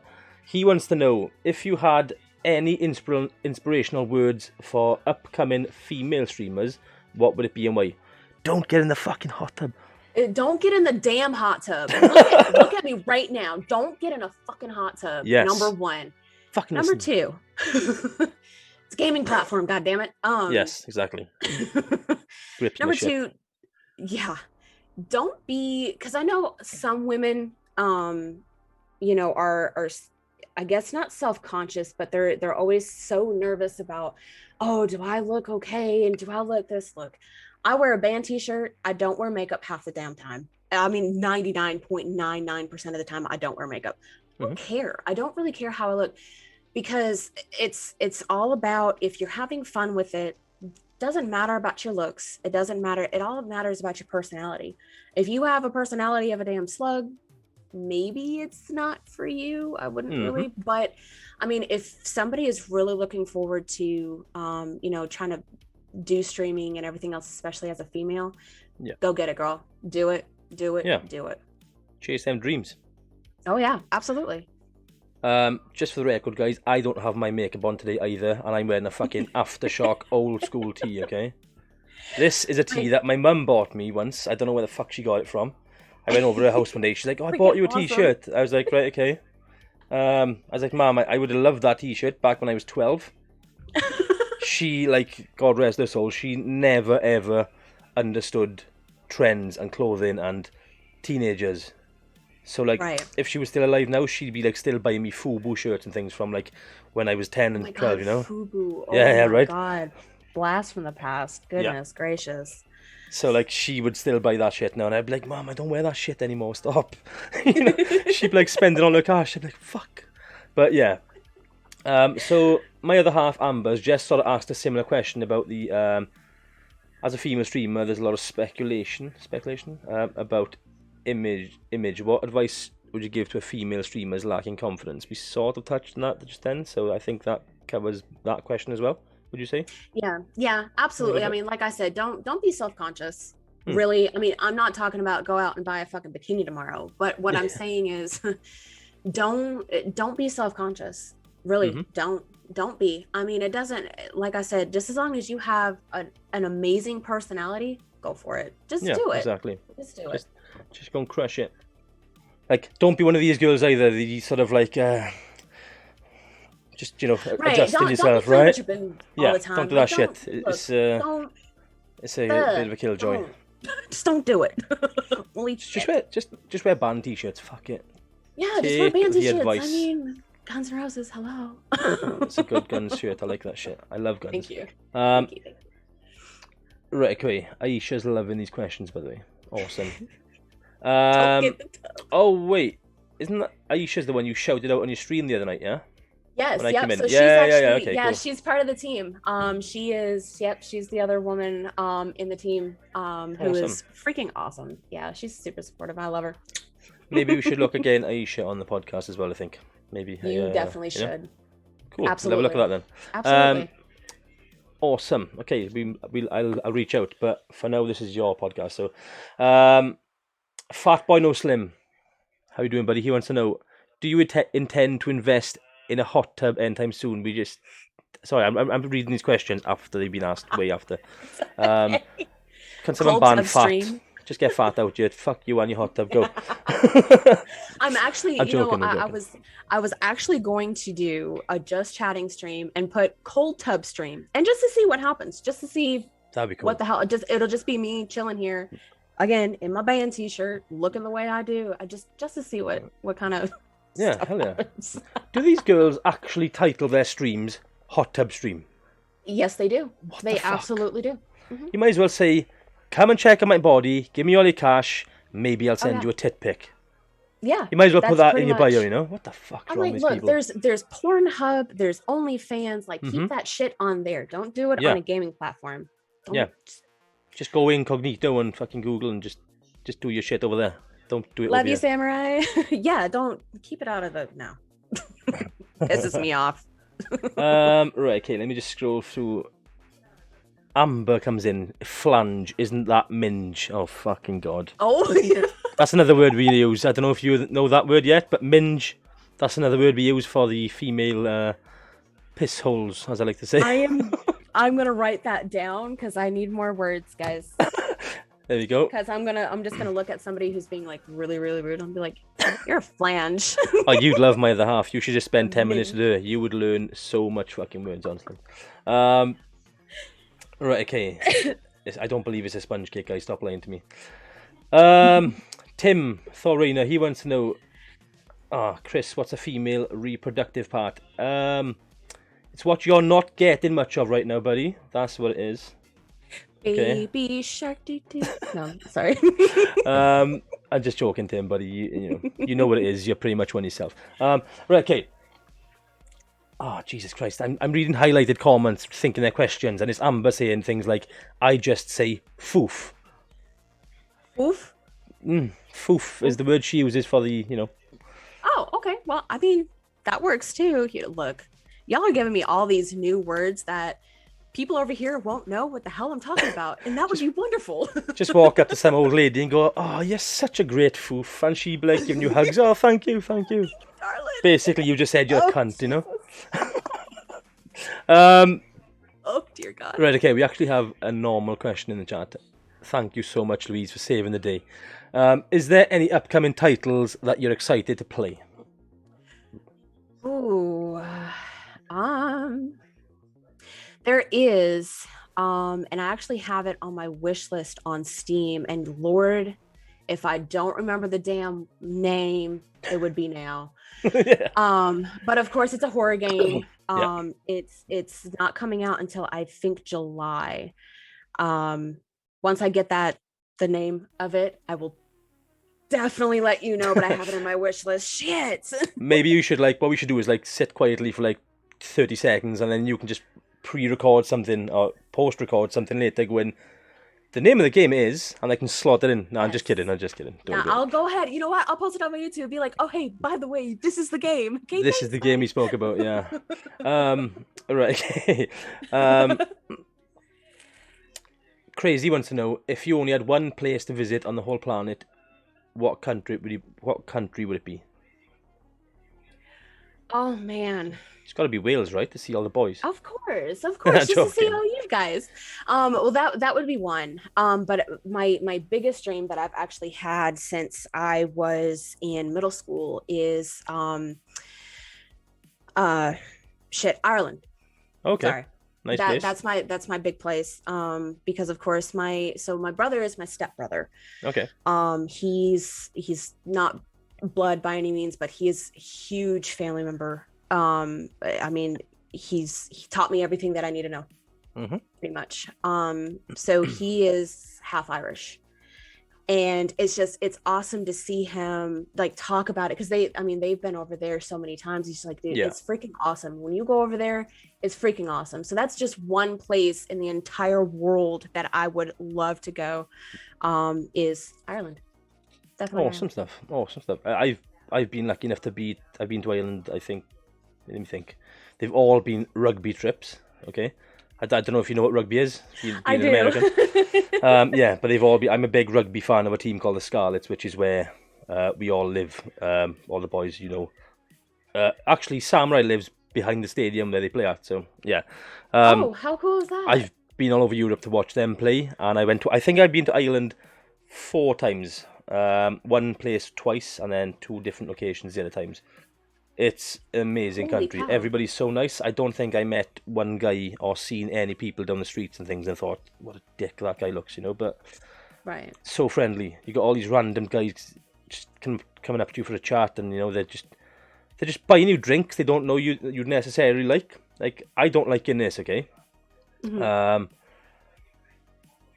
He wants to know if you had any inspirational words for upcoming female streamers. What would it be and why? Don't get in the fucking hot tub. Don't get in the damn hot tub. Look at me right now. Don't get in a fucking hot tub. Yes. Number one. Fucking Number two. It's a gaming platform, goddammit. Yes, exactly. Number two, yeah. Don't be, because I know some women, you know, are I guess not self-conscious, but they're always so nervous about, oh, do I look okay? And do I let this look? I wear a band t-shirt. I don't wear makeup half the damn time. I mean, 99.99% of the time, I don't wear makeup. I don't care. I don't really care how I look, because it's all about, if you're having fun with it, doesn't matter about your looks. It doesn't matter. It all matters about your personality. If you have a personality of a damn slug, maybe it's not for you. I wouldn't really, but I mean, if somebody is really looking forward to, you know, trying to do streaming and everything else, especially as a female, go get it, girl. Do it. Do it. Chase them dreams. Oh yeah, absolutely. Just for the record, guys, I don't have my makeup on today either, and I'm wearing a fucking Aftershock old school tee, okay? This is a tee that my mum bought me once. I don't know where the fuck she got it from. I went over to her house one day. She's like, oh, I bought you a t-shirt. I was like, right, okay. I was like, Mum, I would have loved that t-shirt back when I was 12. She, like, God rest her soul, she never, ever understood trends and clothing and teenagers. So, like, if she was still alive now, she'd be, like, still buying me FUBU shirts and things from, like, when I was 10 and 12, you know? FUBU. Oh yeah, my right? God. Blast from the past. Goodness gracious. So, like, she would still buy that shit now, and I'd be like, Mom, I don't wear that shit anymore, stop. You know, she'd be, like, spending on her cash. She'd be like, fuck. But, yeah. So, my other half, Amber's, just sort of asked a similar question about the, as a female streamer, there's a lot of speculation about image. What advice would you give to a female streamer lacking confidence? We sort of touched on that just then, so I think that covers that question as well. Would you say? Yeah, absolutely. I mean, like I said, don't be self-conscious. Really, I mean, I'm not talking about go out and buy a fucking bikini tomorrow, but what I'm saying is don't be self-conscious. Really, don't be. I mean, it doesn't, like I said, just as long as you have an amazing personality, go for it. Just do it. Exactly. Just do it. Just go and crush it. Like, don't be one of these girls either. The sort of like, just, you know, adjusting yourself, right? All the time. Don't do that shit. It's a bit of a killjoy. Just don't do it. Just wear band t-shirts. Fuck it. Yeah, just wear band t-shirts. I mean, Guns N' Roses, hello. It's a good Guns shirt. I like that shit. I love Guns. Thank you. Thank you. Right, okay. Aisha's loving these questions, by the way. Awesome. Oh, wait. Isn't that Aisha's the one you shouted out on your stream the other night, yeah? Yes, So she's actually, okay, cool. she's part of the team. She's the other woman in the team who is freaking awesome. Yeah, she's super supportive. I love her. Maybe we should look again Aisha on the podcast as well, I think. Maybe. You definitely should. Know? Cool. Absolutely. We'll have a look at that then. Absolutely. Awesome. Okay, I'll reach out, but for now this is your podcast. So, Fat Boy No Slim, how you doing, buddy? He wants to know: do you intend to invest in a hot tub anytime soon? Sorry, I'm reading these questions after they've been asked. Way after. Can someone ban fat? Stream. Just get fat out, you. Fuck you and your hot tub. Go. I'm actually, I was actually going to do a just chatting stream and put cold tub stream, and just to see what happens, just to see that'd be cool. What the hell? It'll just be me chilling here, again in my band t-shirt, looking the way I do. I just to see what kind of hell yeah. Do these girls actually title their streams "Hot Tub Stream"? Yes, they do. They absolutely do. Mm-hmm. You might as well say, "Come and check out my body. Give me all your cash. Maybe I'll send you a tit pic." Yeah, you might as well put that in your bio. You know what the fuck's wrong with people? There's Pornhub, there's OnlyFans. Like, keep that shit on there. Don't do it on a gaming platform. Just go incognito and fucking Google and just do your shit over there. Don't do it. Love you, Samurai. Yeah, don't keep it out of the no. Pisses me off. Right, okay. Let me just scroll through. Amber comes in. Flange, isn't that minge? Oh, fucking God. Oh, yeah. That's another word we use. I don't know if you know that word yet, but minge, that's another word we use for the female piss holes, as I like to say. I'm going to write that down because I need more words, guys. There you go. Because I'm just going to look at somebody who's being like really, really rude and be like, you're a flange. Oh, you'd love my other half. You should just spend 10 minutes to do it. You would learn so much fucking words, honestly. Right, okay. I don't believe it's a sponge cake, guys. Stop lying to me. Tim Thorina, he wants to know, Chris, what's a female reproductive part? It's what you're not getting much of right now, buddy. That's what it is. Baby shark doo doo. No, sorry. I'm just joking, Tim, buddy. You know what it is. You're pretty much one yourself. Right, okay. Oh, Jesus Christ. I'm reading highlighted comments, thinking they're questions, and it's Amber saying things like, I just say foof. Foof? Foof is the word she uses for the, Oh, okay. Well, I mean, that works too. Here, look, y'all are giving me all these new words that people over here won't know what the hell I'm talking about, and that would be wonderful. Just walk up to some old lady and go, oh, you're such a great foof, and she'd be like giving you hugs. Oh, thank you. Darling. Basically, you just said you're a cunt, Oh, dear God. Right, okay, we actually have a normal question in the chat. Thank you so much, Louise, for saving the day. Is there any upcoming titles that you're excited to play? Ooh, there is, and I actually have it on my wish list on Steam, and Lord, if I don't remember the damn name, it would be now. Yeah. But of course it's a horror game. It's not coming out until I think July. Once I get the name of it, I will definitely let you know, but I have it in my wish list. Shit. Maybe you should what we should do is sit quietly for 30 seconds, and then you can just pre-record something or post-record something later going, the name of the game is, and I can slot it in. No, I'm just kidding. I'll go ahead. You know what? I'll post it on my YouTube. Be like, oh, hey, by the way, this is the game. Okay, this is the game we spoke about, yeah. Right, okay. Crazy wants to know, if you only had one place to visit on the whole planet, what country would it be? Oh, man. It's got to be Wales, right? To see all the boys. Of course. Just to see all you guys. Well, that would be one. But my biggest dream that I've actually had since I was in middle school is Ireland. Okay. Sorry. Nice place. That's my big place. Because of course my brother is my stepbrother. Okay. He's not blood by any means, but he is a huge family member I mean, he taught me everything that I need to know, pretty much. So he is half Irish. And it's awesome to see him like talk about it, because they've been over there so many times. He's like, dude, it's freaking awesome. When you go over there, it's freaking awesome. So that's just one place in the entire world that I would love to go, is Ireland. Definitely. Awesome stuff. I've been lucky enough I've been to Ireland, I think, let me think. They've all been rugby trips, okay? I don't know if you know what rugby is. Being I do. American. Yeah, but they've all been. I'm a big rugby fan of a team called the Scarlets, which is where we all live. All the boys, you know. Actually, Samurai lives behind the stadium where they play at. So yeah. Oh, how cool is that? I've been all over Europe to watch them play, and I think I've been to Ireland 4 times. One place twice, and then 2 different locations the other times. It's an amazing Holy country. cow. Everybody's so nice. I don't think I met one guy or seen any people down the streets and things and thought, what a dick that guy looks, you know. But right, so friendly. You got all these random guys just coming up to you for a chat, and you know they're just buying you drinks they don't know you necessarily like. Like, I don't like Guinness, okay.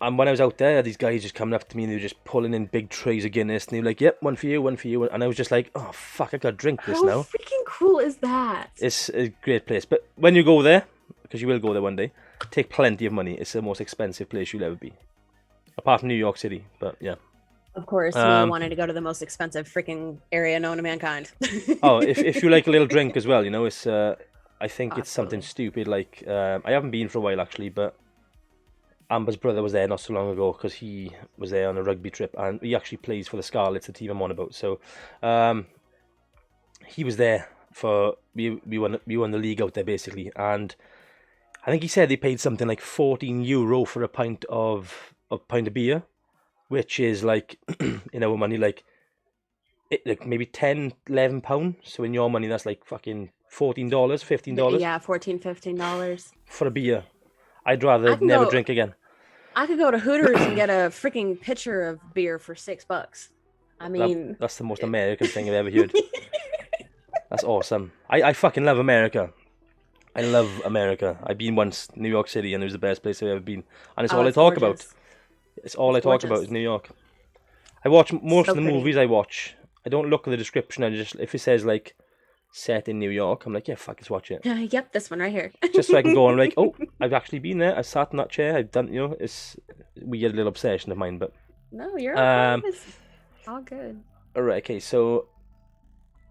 And when I was out there, these guys just coming up to me and they were just pulling in big trays of Guinness, and they were like, "Yep, one for you, one for you." And I was just like, "Oh fuck, I gotta drink this now." How freaking cool is that? It's a great place, but when you go there, because you will go there one day, take plenty of money. It's the most expensive place you'll ever be, apart from New York City. But yeah. Of course, me wanting to go to the most expensive freaking area known to mankind. Oh, if you like a little drink as well, you know, it's I think it's something stupid. Like, I haven't been for a while actually, but Amber's brother was there not so long ago because he was there on a rugby trip, and he actually plays for the Scarlets, the team I'm on about. So, he was there for we won the league out there basically, and I think he said they paid something like €14 for a pint of beer, which is like in our money like maybe 10, 11 pound. So in your money that's like fucking $14, $15. Yeah, $14, $15 for a beer. I'd rather never drink again. I could go to Hooters and get a freaking pitcher of beer for $6. I mean, that's the most American thing I've ever heard. That's awesome. I fucking love America. I love America. I've been once New York City, and it was the best place I've ever been. And it's all I talk about. It's all I talk about is New York. I watch most of the movies I watch. I don't look at the description. I just, if it says like set in New York, I'm like, yeah, fuck, let's watch it. Yep, this one right here. Just so I can go and like, oh, I've actually been there. I sat in that chair. I've done, you know, it's a weird little obsession of mine. But no, you're okay. It's all good. All right, okay. So,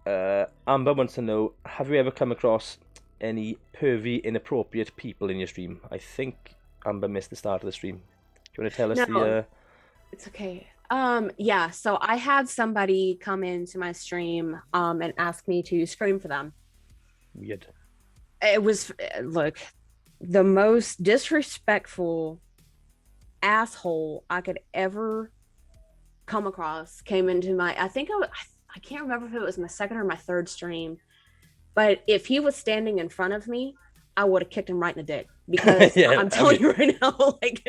Amber wants to know: have you ever come across any pervy, inappropriate people in your stream? I think Amber missed the start of the stream. Do you want to tell us the? It's okay. Yeah, so I had somebody come into my stream and ask me to scream for them. Weird. It was, look, the most disrespectful asshole I could ever come across came into my, I can't remember if it was my second or my third stream, but if he was standing in front of me, I would have kicked him right in the dick, because I'm telling you right now, like,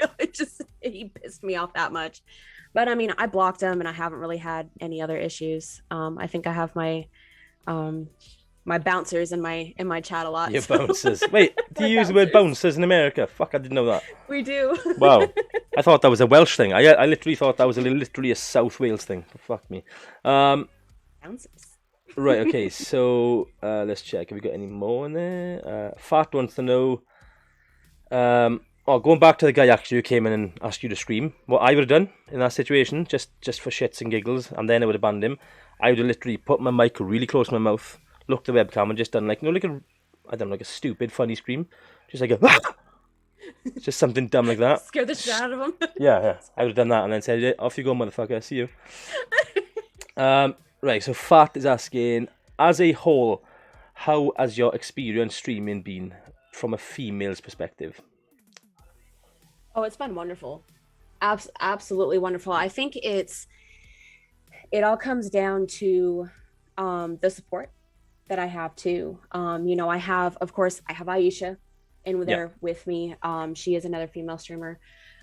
he pissed me off that much. But I mean, I blocked him and I haven't really had any other issues. I think I have my my bouncers in my chat a lot. Your bouncers. Wait, do you use the word bouncers in America? Fuck, I didn't know that. We do. Wow. I thought that was a Welsh thing. I literally thought that was literally a South Wales thing. Fuck me. Bouncers. Right, okay, so let's check. Have we got any more in there? Fat wants to know... going back to the guy actually who came in and asked you to scream, what I would have done in that situation, just for shits and giggles, and then I would have banned him. I would have literally put my mic really close to my mouth, looked at the webcam, and just done like, like a stupid funny scream, just like a just something dumb like that. Scare the shit out of him. Yeah, I would have done that and then said, off you go, motherfucker, see you. Right, so Fat is asking, as a whole, how has your experience streaming been from a female's perspective? Oh, it's been wonderful. Absolutely wonderful. I think it all comes down to the support that I have too. I have Aisha in there with me. She is another female streamer.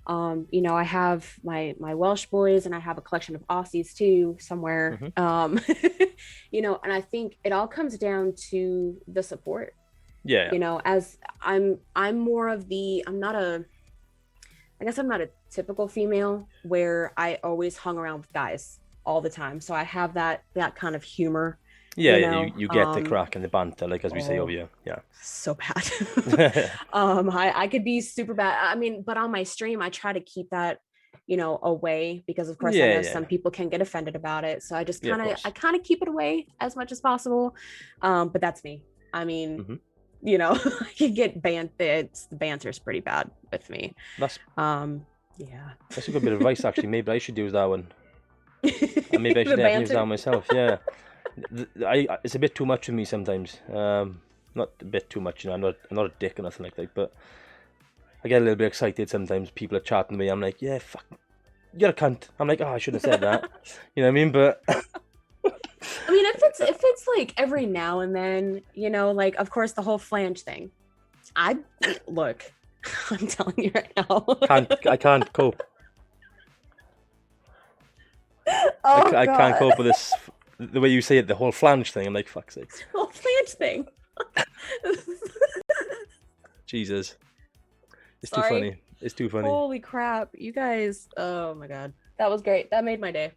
You know, I have my Welsh boys, and I have a collection of Aussies too somewhere. You know, and I think it all comes down to the support. Yeah. You know, as I'm more of the, I'm not a, I guess I'm not a typical female where I always hung around with guys all the time. So I have that kind of humor, Yeah, you yeah, know. you get the crack and the banter, like as we say over Oh, here. Yeah. so bad. I could be super bad. I mean, but on my stream, I try to keep that, you know, away, because of course I Yeah, know yeah, some people can get offended about it. So I just yeah, of I course. kind of keep it away as much as possible. But that's me. I mean, Hmm. you know, you get banned. It's the banter's pretty bad with me. That's Yeah. that's a good bit of advice actually. Maybe I should use that one. And maybe I should The definitely use that banter. one myself. Yeah. It's a bit too much for me sometimes. Not a bit too much, you know. I'm not a dick or nothing like that, but I get a little bit excited sometimes. People are chatting to me. I'm like, yeah, fuck, you're a cunt. I'm like, oh, I shouldn't have said that. You know what I mean? But I mean, if it's like every now and then, you know, like of course the whole flange thing. I look, I'm telling you right now. I can't cope. Oh I can't God. cope with this. The way you say it, the whole flange thing. I'm like, fuck's sakes. Whole flange thing. Jesus, it's too Sorry. funny. It's too funny. Holy crap. You guys. Oh my God. That was great. That made my day.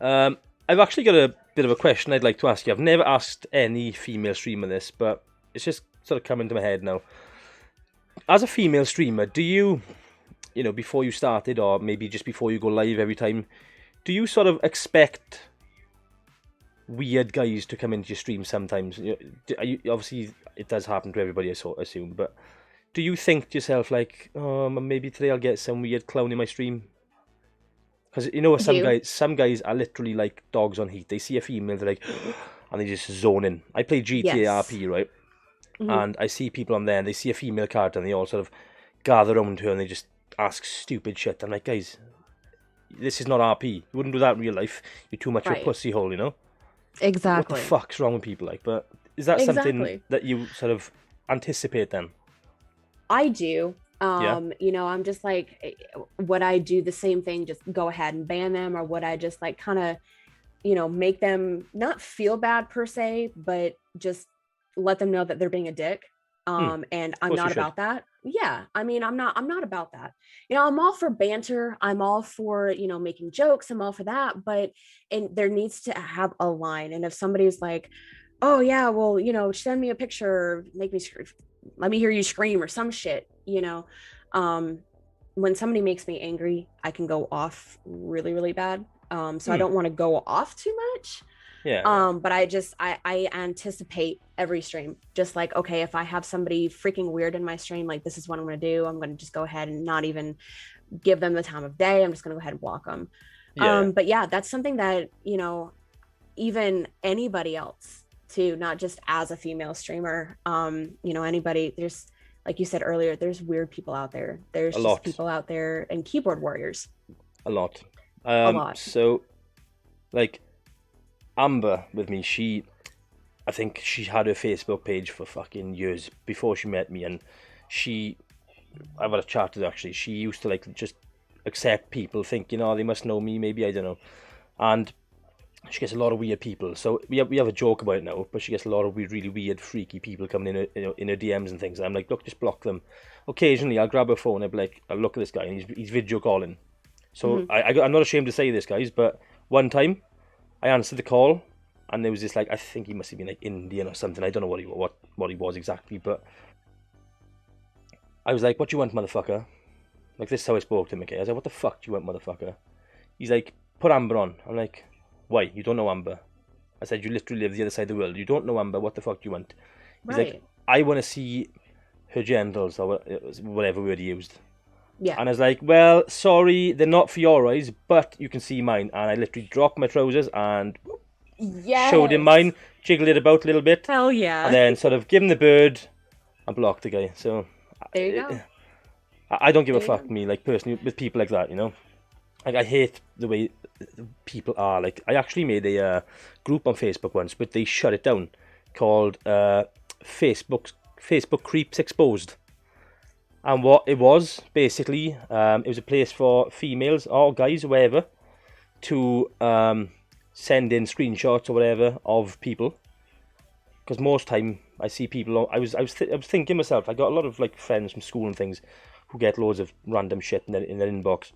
I've actually got a bit of a question I'd like to ask you. I've never asked any female streamer this, but it's just sort of come into my head now. As a female streamer, do you, you know, before you started, or maybe just before you go live every time, do you sort of expect weird guys to come into your stream sometimes? You know, obviously, it does happen to everybody, I assume, but do you think to yourself, like, oh, maybe today I'll get some weird clown in my stream? Because you know, I do. some guys are literally like dogs on heat. They see a female, they're like, and they just zone in. I play GTA Yes. RP, right? Mhm. And I see people on there, and they see a female character, and they all sort of gather around her, and they just ask stupid shit. I'm like, guys, this is not RP. You wouldn't do that in real life. You're too much of a Right. pussy hole, you know? What the Exactly. fuck's wrong with people like? But is that something Exactly. that you sort of anticipate then? I do. Yeah. You know, I'm just like, would I do the same thing, just go ahead and ban them, or would I just like kind of, you know, make them not feel bad per se, but just let them know that they're being a dick. And Of I'm course you not should. about that. Yeah. I mean, I'm not about that. You know, I'm all for banter. I'm all for, you know, making jokes. I'm all for that. But and there needs to have a line. And if somebody's like, oh yeah, well, you know, send me a picture, make me let me hear you scream or some shit, you know. Um, when somebody makes me angry, I can go off really, really bad. So I Hmm. don't want to go off too much. Yeah, yeah. But I anticipate every stream, just like, okay, if I have somebody freaking weird in my stream, like this is what I'm gonna do. I'm gonna just go ahead and not even give them the time of day. I'm just gonna go ahead and block them. Yeah, yeah. But yeah, that's something that, you know, even anybody else too, not just as a female streamer. You know, anybody, there's, like you said earlier, there's weird people out there. There's A just lot. people out there and keyboard warriors. A lot. A lot. So, like, Amber with me, I think she had her Facebook page for fucking years before she met me, and I've had a chat with her actually. She used to like just accept people, thinking, oh, they must know me, maybe, I don't know. And she gets a lot of weird people. So we have a joke about it now, but she gets a lot of really weird, freaky people coming in her DMs and things. And I'm like, look, just block them. Occasionally, I'll grab her phone. I'll be like, I'll look at this guy, and he's video calling. So Mm-hmm. I'm not ashamed to say this, guys, but one time I answered the call, and there was this like, I think he must have been like Indian or something. I don't know what he was exactly, but I was like, "What do you want, motherfucker?" Like, this is how I spoke to him. Okay, I was like, "What the fuck do you want, motherfucker?" He's like, "Put Amber on." I'm like, "Why? You don't know Amber?" I said, "You literally live the other side of the world. You don't know Amber. What the fuck do you want?" He's like, Right. "I want to see her genitals," or whatever word he used. Yeah. And I was like, well, sorry, they're not for your eyes, but you can see mine. And I literally dropped my trousers and showed him Yes. mine, jiggled it about a little bit, Hell and yeah. then sort of give him the bird and blocked the guy. So There you go. I don't give a There you fuck, go. me, like, personally, with people like that, you know? Like, I hate the way people are. Like, I actually made a group on Facebook once, but they shut it down, called Facebook Facebook Creeps Exposed. And what it was, basically, it was a place for females or guys, or whatever, to send in screenshots or whatever of people. Because most time I see people, I was thinking myself, I got a lot of like friends from school and things who get loads of random shit in their inbox.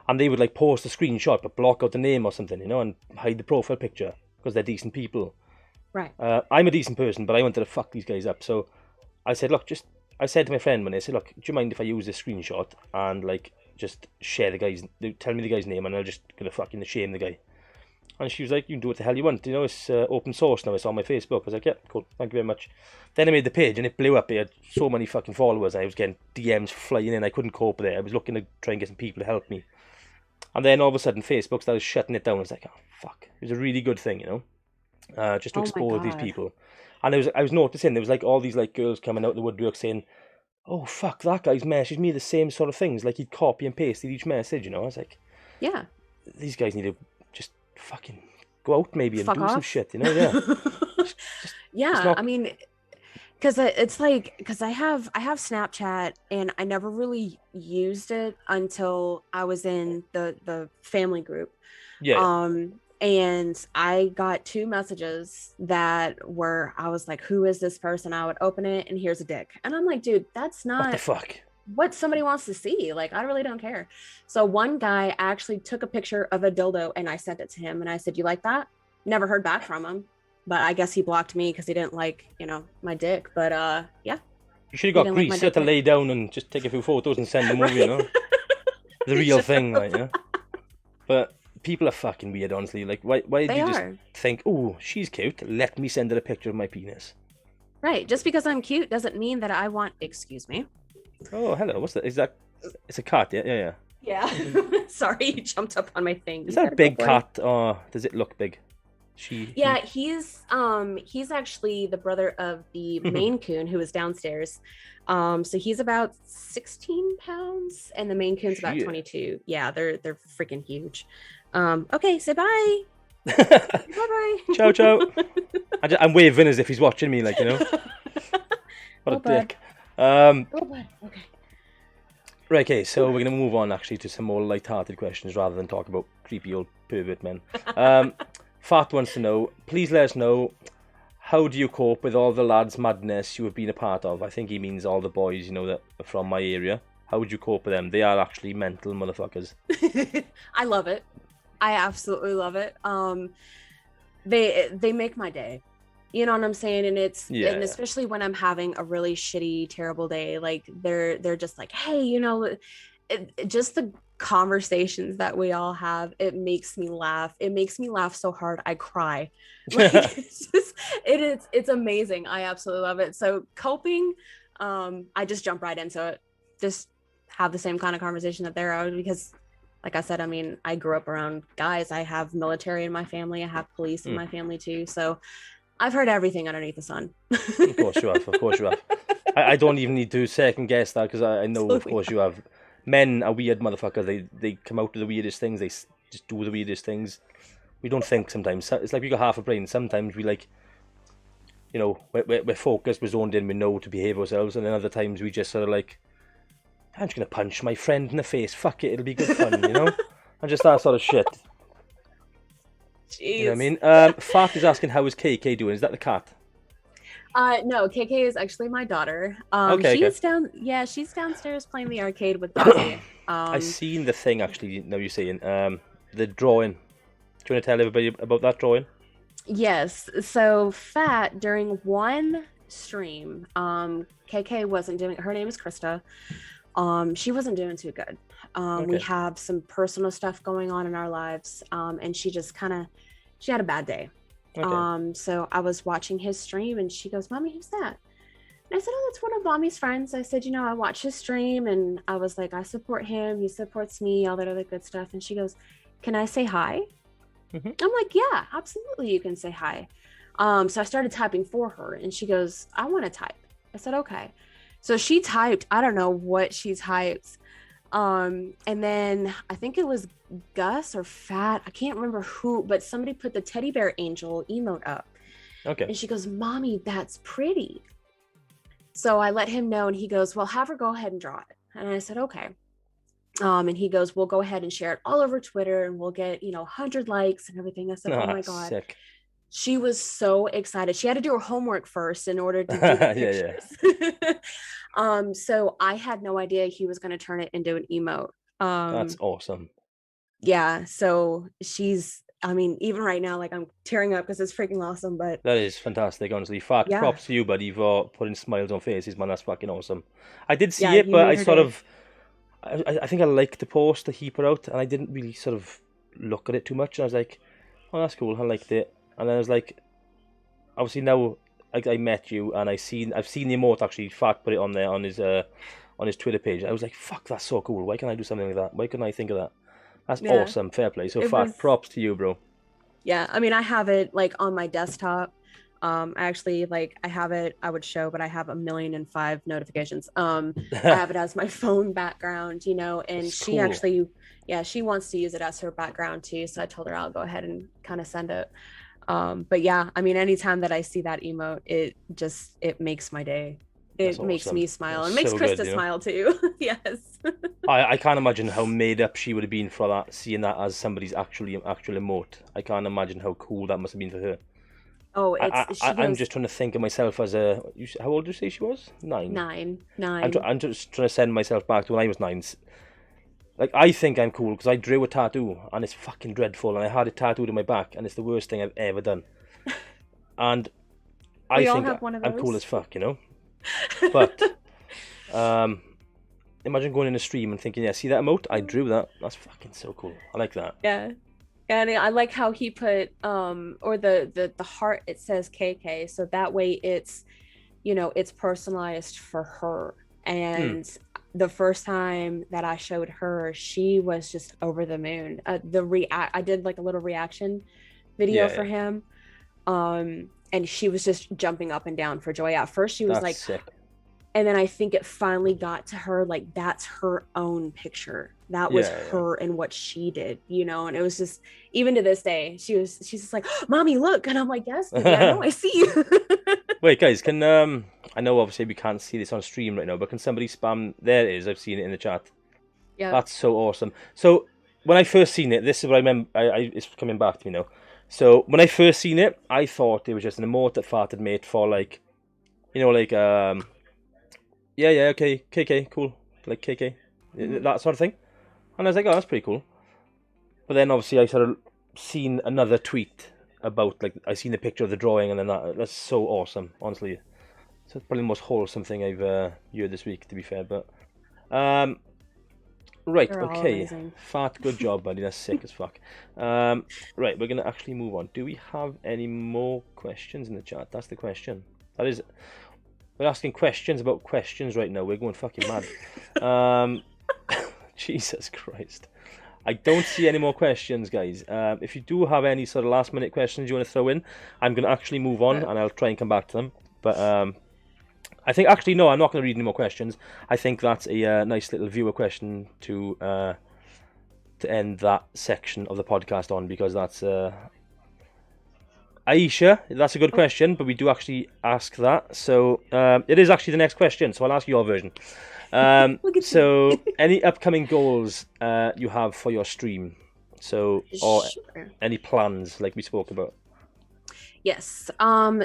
And they would like post a screenshot but block out the name or something, and hide the profile picture because they're decent people. Right. I'm a decent person, but I wanted to fuck these guys up. So I said, look, I said to my friend one day, I said, look, do you mind if I use this screenshot and like just share tell me the guy's name and I'll just gonna fucking shame the guy. And she was like, you can do what the hell you want, it's open source now, it's on my Facebook. I was like, yeah, cool, thank you very much. Then I made the page and it blew up. It had so many fucking followers. I was getting DMs flying in. I couldn't cope with it. I was looking to try and get some people to help me. And then all of a sudden Facebook started shutting it down. I was like, oh fuck, it was a really good thing, just to expose these people. And I was noticing there was like all these like girls coming out of the woodwork saying, oh fuck, that guy's messaged me the same sort of things. Like he'd copy and pasted each message, I was like, yeah, these guys need to just fucking go out maybe and do some shit, yeah. Yeah, I mean, because it's like, because I have Snapchat and I never really used it until I was in the family group. And I got 2 messages that were, I was like, who is this person? I would open it and here's a dick. And I'm like, dude, that's not what the fuck what somebody wants to see. Like, I really don't care. So one guy actually took a picture of a dildo and I sent it to him and I said, you like that? Never heard back from him, but I guess he blocked me because he didn't like, my dick. But yeah. You should have got Grease to lay down and just take a few photos and send them over, the real thing, like, But people are fucking weird, honestly. Like, why did you just think, oh, she's cute, let me send her a picture of my penis? Right. Just because I'm cute doesn't mean that I want, excuse me. Oh, hello. What's that? Is that, it's a cat, yeah? Yeah. Sorry, you jumped up on my thing. Is that a big cat, or does it look big? Yeah, he's actually the brother of the Maine Coon who is downstairs. So he's about 16 pounds and the Maine Coon's about 22. Yeah, they're freaking huge. Okay, say bye. Bye. Ciao. I'm waving as if he's watching me, like, What a dick. Okay. Right, okay, so we're going to move on actually to some more light-hearted questions rather than talk about creepy old pervert men. Fat wants to know, please let us know, how do you cope with all the lads' madness you have been a part of? I think he means all the boys, that are from my area. How would you cope with them? They are actually mental motherfuckers. I love it. I absolutely love it. They make my day. You know what I'm saying? And and especially when I'm having a really shitty, terrible day, like they're just like, hey, just the conversations that we all have, it makes me laugh. It makes me laugh so hard I cry. Like, it's amazing. I absolutely love it. So coping, I just jump right into it. Just have the same kind of conversation that they're out, because like I said, I mean, I grew up around guys. I have military in my family. I have police in my family too. So I've heard everything underneath the sun. Of course you have. I don't even need to second guess that, because I know, of course you have. Men are weird motherfuckers. They come out with the weirdest things. They just do the weirdest things. We don't think sometimes. It's like we got half a brain. Sometimes we like, we're focused, we're zoned in, we know to behave ourselves. And then other times we just sort of like, I'm just going to punch my friend in the face. Fuck it, it'll be good fun, And just that sort of shit. Jeez. You know what I mean? Fat is asking, how is KK doing? Is that the cat? No, KK is actually my daughter. She's downstairs playing the arcade with Daddy. I seen the thing actually. Now you're saying the drawing. Do you want to tell everybody about that drawing? Yes. So Fat, during one stream, KK wasn't doing. Her name is Krista. She wasn't doing too good. We have some personal stuff going on in our lives, and she had a bad day. Okay. So I was watching his stream and she goes, Mommy, who's that? And I said, oh, that's one of Mommy's friends. I said, I watch his stream, and I was like, I support him, he supports me, all that other good stuff. And she goes, can I say hi? Mm-hmm. I'm like, yeah, absolutely, you can say hi. So I started typing for her and she goes, I want to type. I said, okay. So she typed, I don't know what she typed. And then I think it was Gus or Fat, I can't remember who, but somebody put the teddy bear angel emote up. Okay. And she goes, Mommy, that's pretty. So I let him know, and he goes, well, have her go ahead and draw it. And I said, okay. And he goes, we'll go ahead and share it all over Twitter, and we'll get, 100 likes and everything. I said, oh my God. Sick. She was so excited. She had to do her homework first in order to do the pictures. So I had no idea he was going to turn it into an emote. That's awesome. Yeah. So even right now, like, I'm tearing up because it's freaking awesome. But that is fantastic, honestly. Props to you, buddy, for putting smiles on faces, man. That's fucking awesome. I did see it, but I sort of, I think I liked the post that he put out, and I didn't really sort of look at it too much. And I was like, oh, that's cool. I liked it. And then I was like, obviously now I met you, and I've seen the emote actually. Fat put it on there on his Twitter page. I was like, fuck, that's so cool. Why can't I do something like that? Why couldn't I think of that? That's awesome. Fair play. So Fat, props to you, bro. Yeah, I mean, I have it like on my desktop. Actually, like, I have it, I would show, but I have 1,000,005 notifications. I have it as my phone background, and that's she cool. Actually, she wants to use it as her background too. So I told her I'll go ahead and kind of send it. But yeah, I mean, anytime that I see that emote, it makes my day. It makes me smile, and makes Krista smile too. Yes. I can't imagine how made up she would have been for that, seeing that as somebody's actual emote. I can't imagine how cool that must have been for her. Oh, I'm just trying to think of myself as how old did you say she was? 9. 9. I'm just trying to send myself back to when I was 9. Like, I think I'm cool because I drew a tattoo, and it's fucking dreadful, and I had it tattooed on my back, and it's the worst thing I've ever done. And I think I'm cool as fuck, But imagine going in a stream and thinking, see that emote? I drew that. That's fucking so cool. I like that. Yeah. And I like how he put or the heart, it says KK, so that way it's it's personalized for her. And the first time that I showed her, she was just over the moon. I did like a little reaction video for him, and she was just jumping up and down for joy. At first she was sick. And then I think it finally got to her, like, that's her own picture. That was her and what she did, and it was just, even to this day, she's just like, Mommy, look. And I'm like, yes, baby, I know, I see you. Wait, guys, can I know obviously we can't see this on stream right now, but can somebody spam? There it is. I've seen it in the chat. Yeah, that's so awesome. So when I first seen it, this is what I remember. It's coming back to me now. So when I first seen it, I thought it was just an emote that Fat had made for, like, okay, KK, cool, like KK, that sort of thing. And I was like, oh, that's pretty cool. But then obviously I sort of seen another tweet about, like, I seen the picture of the drawing, and then that's so awesome, honestly. So it's probably the most wholesome thing I've heard this week, to be fair. But right, okay, Fat, good job, buddy. That's sick as fuck. Right, we're gonna actually move on. Do we have any more questions in the chat? That's the question. That is. We're asking questions about questions right now. We're going fucking mad. Jesus Christ. I don't see any more questions, guys. If you do have any sort of last minute questions you want to throw in, I'm going to actually move on, and I'll try and come back to them. But I think, actually, no, I'm not going to read any more questions. I think that's a nice little viewer question to end that section of the podcast on, because that's... Aisha, that's a good question, but we do actually ask that. So it is actually the next question, so I'll ask your version. So any upcoming goals you have for your stream? So, or any plans like we spoke about? Yes.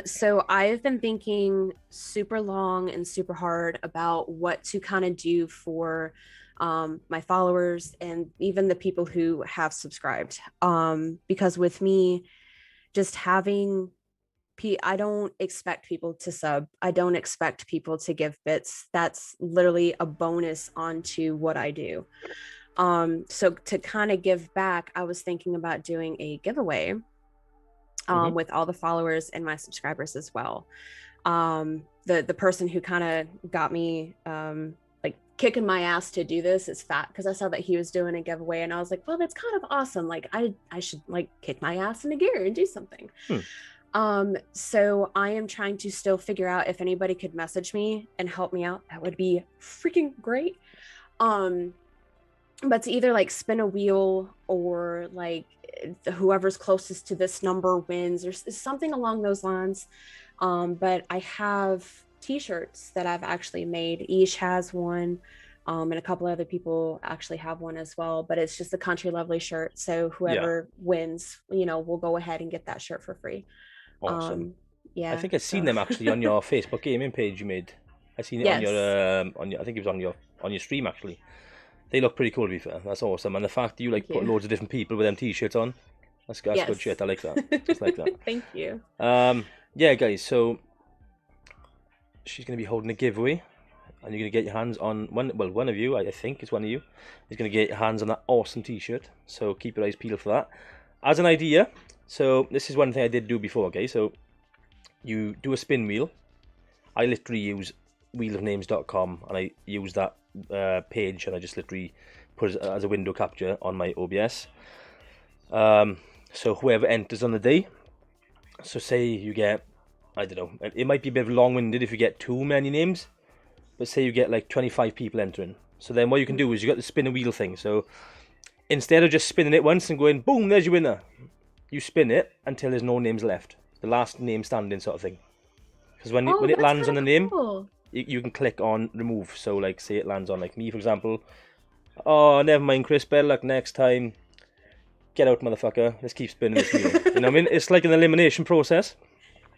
So I've been thinking super long and super hard about what to kind of do for my followers and even the people who have subscribed. Because with me, just having I don't expect people to sub. I don't expect people to give bits. That's literally a bonus onto what I do. So to kind of give back, I was thinking about doing a giveaway with all the followers and my subscribers as well. The person who kind of got me like kicking my ass to do this is Fat, because I saw that he was doing a giveaway, and I was like, well, that's kind of awesome. Like, I should like kick my ass into gear and do something. So I am trying to still figure out if anybody could message me and help me out. That would be freaking great. But to either like spin a wheel, or like whoever's closest to this number wins, or something along those lines. But I have t-shirts that I've actually made. Ish has one, and a couple other people actually have one as well, but it's just a CountryLovely shirt. So whoever wins, will go ahead and get that shirt for free. Awesome. Yeah. I think I've seen them actually on your Facebook gaming page you made. I seen it on your I think it was on your stream actually. They look pretty cool to be fair. That's awesome. And the fact that you put loads of different people with them t-shirts on, that's good shit. I like that. Just like that. Thank you. Yeah, guys. So she's gonna be holding a giveaway, and you're gonna get your hands on one of you. I think it's one of you is gonna get your hands on that awesome t-shirt. So keep your eyes peeled for that. As an idea, so this is one thing I did do before. Okay, so you do a spin wheel. I literally use wheelofnames.com, and I use that page, and I just literally put it as a window capture on my OBS. So whoever enters on the day, so say you get, I don't know, it might be a bit long-winded if you get too many names, but say you get like 25 people entering. So then what you can do is you got the spin a wheel thing. So instead of just spinning it once and going, boom, there's your winner, you spin it until there's no names left. The last name standing sort of thing. Because when it lands on the name, you can click on remove. So like say it lands on like me, for example. Oh, never mind, Chris, better luck next time. Get out, motherfucker. Let's keep spinning this wheel. You know what I mean? It's like an elimination process.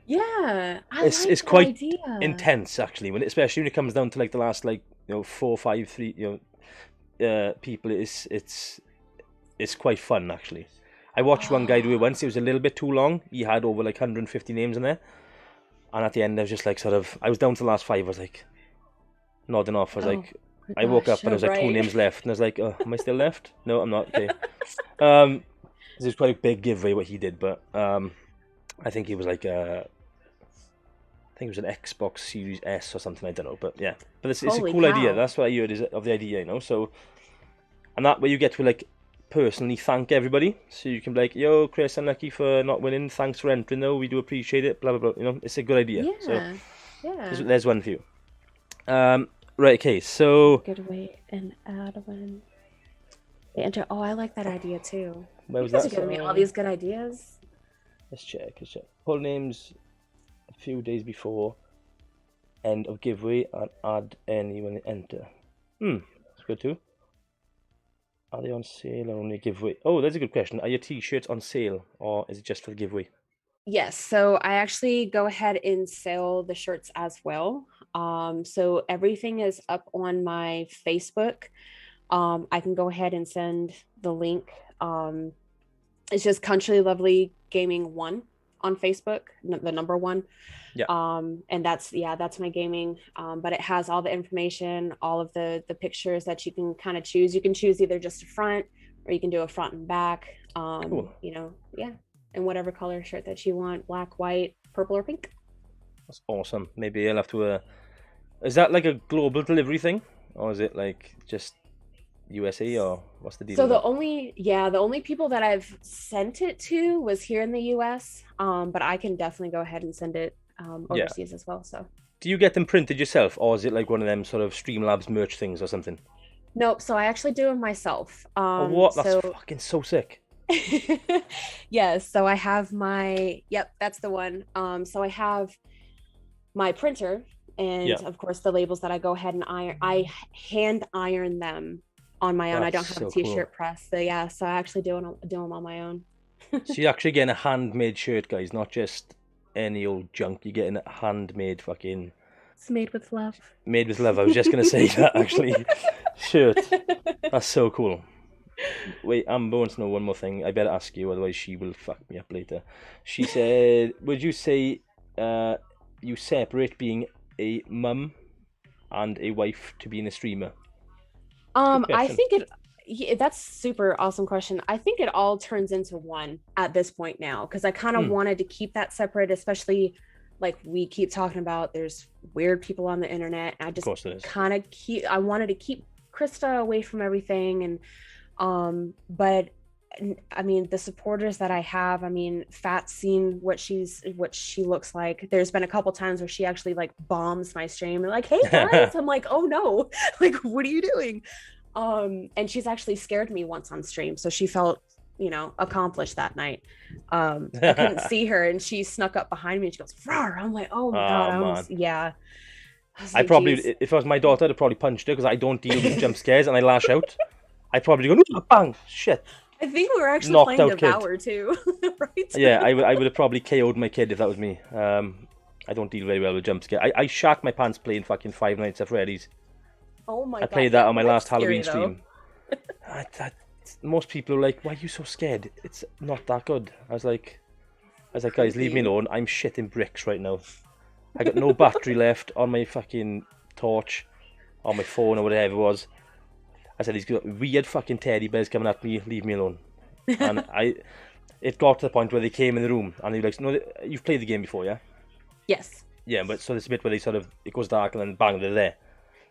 Yeah, it's quite intense actually, especially when it comes down to like the last 4, 5, 3 people. It's quite fun actually. I watched one guy do it once. It was a little bit too long. He had over like 150 names in there, and at the end I was just like I was down to the last 5. I was like nodding off. I was like, I woke up and there was like 2 names left, and I was like, oh, am I still left? No, I'm not. Okay. It was quite a big giveaway what he did, but I think he was like I think it was an Xbox Series S or something. I don't know, but yeah. But it's a cool idea. That's what I heard of the idea, So, and that way you get to like personally thank everybody. So you can be like, yo, Chris, unlucky for not winning. Thanks for entering, though. We do appreciate it. Blah blah blah. It's a good idea. Yeah. So, there's one for you. Right. Okay. So. Good way and add one. Enter. Oh, I like that idea too. Where was that? You're giving me all these good ideas. Let's check. Pull names a few days before end of giveaway and add any when they enter. That's good too. Are they on sale or only giveaway? Oh, that's a good question. Are your t-shirts on sale or is it just for the giveaway? Yes, so I actually go ahead and sell the shirts as well. So everything is up on my Facebook. I can go ahead and send the link. It's just CountryLovely Gaming 1 on Facebook, the number 1. Yeah. And that's my gaming. But it has all the information, all of the pictures that you can kind of choose. You can choose either just a front or you can do a front and back. Cool. And whatever color shirt that you want, black, white, purple, or pink. That's awesome. Maybe I'll have to. Is that like a global delivery thing, or is it like just USA, or what's the deal? So the only people that I've sent it to was here in the US. But I can definitely go ahead and send it overseas as well. So. Do you get them printed yourself, or is it like one of them sort of Streamlabs merch things or something? Nope. So I actually do them myself. What? That's fucking so sick. Yes, so I have that's the one. So I have my printer and of course the labels that I go ahead and I hand iron them on my own. I don't have a t-shirt press. So I actually do them on my own. So you're actually getting a handmade shirt, guys, not just any old junk. You're getting a handmade fucking. It's made with love. Made with love. I was just gonna say that actually. Shirt. That's so cool. Wait, Amber wants to know one more thing. I better ask you, otherwise she will fuck me up later. She said, would you say you separate being a mum and a wife to being a streamer? I think that's super awesome question. I think it all turns into one at this point now, because I kind of wanted to keep that separate, especially like we keep talking about there's weird people on the internet. I just kind of I wanted to keep Krista away from everything. And but I mean, the supporters that I have, I mean, Fat's seen what she looks like. There's been a couple times where she actually like bombs my stream and like, hey guys, I'm like, oh no, like, what are you doing? And she's actually scared me once on stream. So she felt accomplish that night. I couldn't see her, and she snuck up behind me and she goes, "Rawr." I'm like, oh my God, Oh, I man. almost, yeah. I was I like, probably, geez. if it was my daughter, I'd have probably punched her because I don't deal with jump scares and I lash out. I probably go, "No, bang, shit, I think we were actually knocked playing out kid." Devour too, right? Yeah, I would have probably KO'd my kid if that was me. I don't deal very well with jump scare. I shat my pants playing fucking Five Nights at Freddy's. Oh my I God. played that Yeah, on my that's last scary Halloween though. stream. Most people are like, "Why are you so scared? It's not that good." I was like, guys, leave me Creepy. alone. I'm shitting bricks right now. I got no battery left on my fucking torch, on my phone or whatever it was. I said, "These got weird fucking teddy bears coming at me. Leave me alone." And it got to the point where they came in the room and they were like, "No, you've played the game before, yeah?" Yes. Yeah, but so there's a bit where they sort of, it goes dark and then bang, they're there.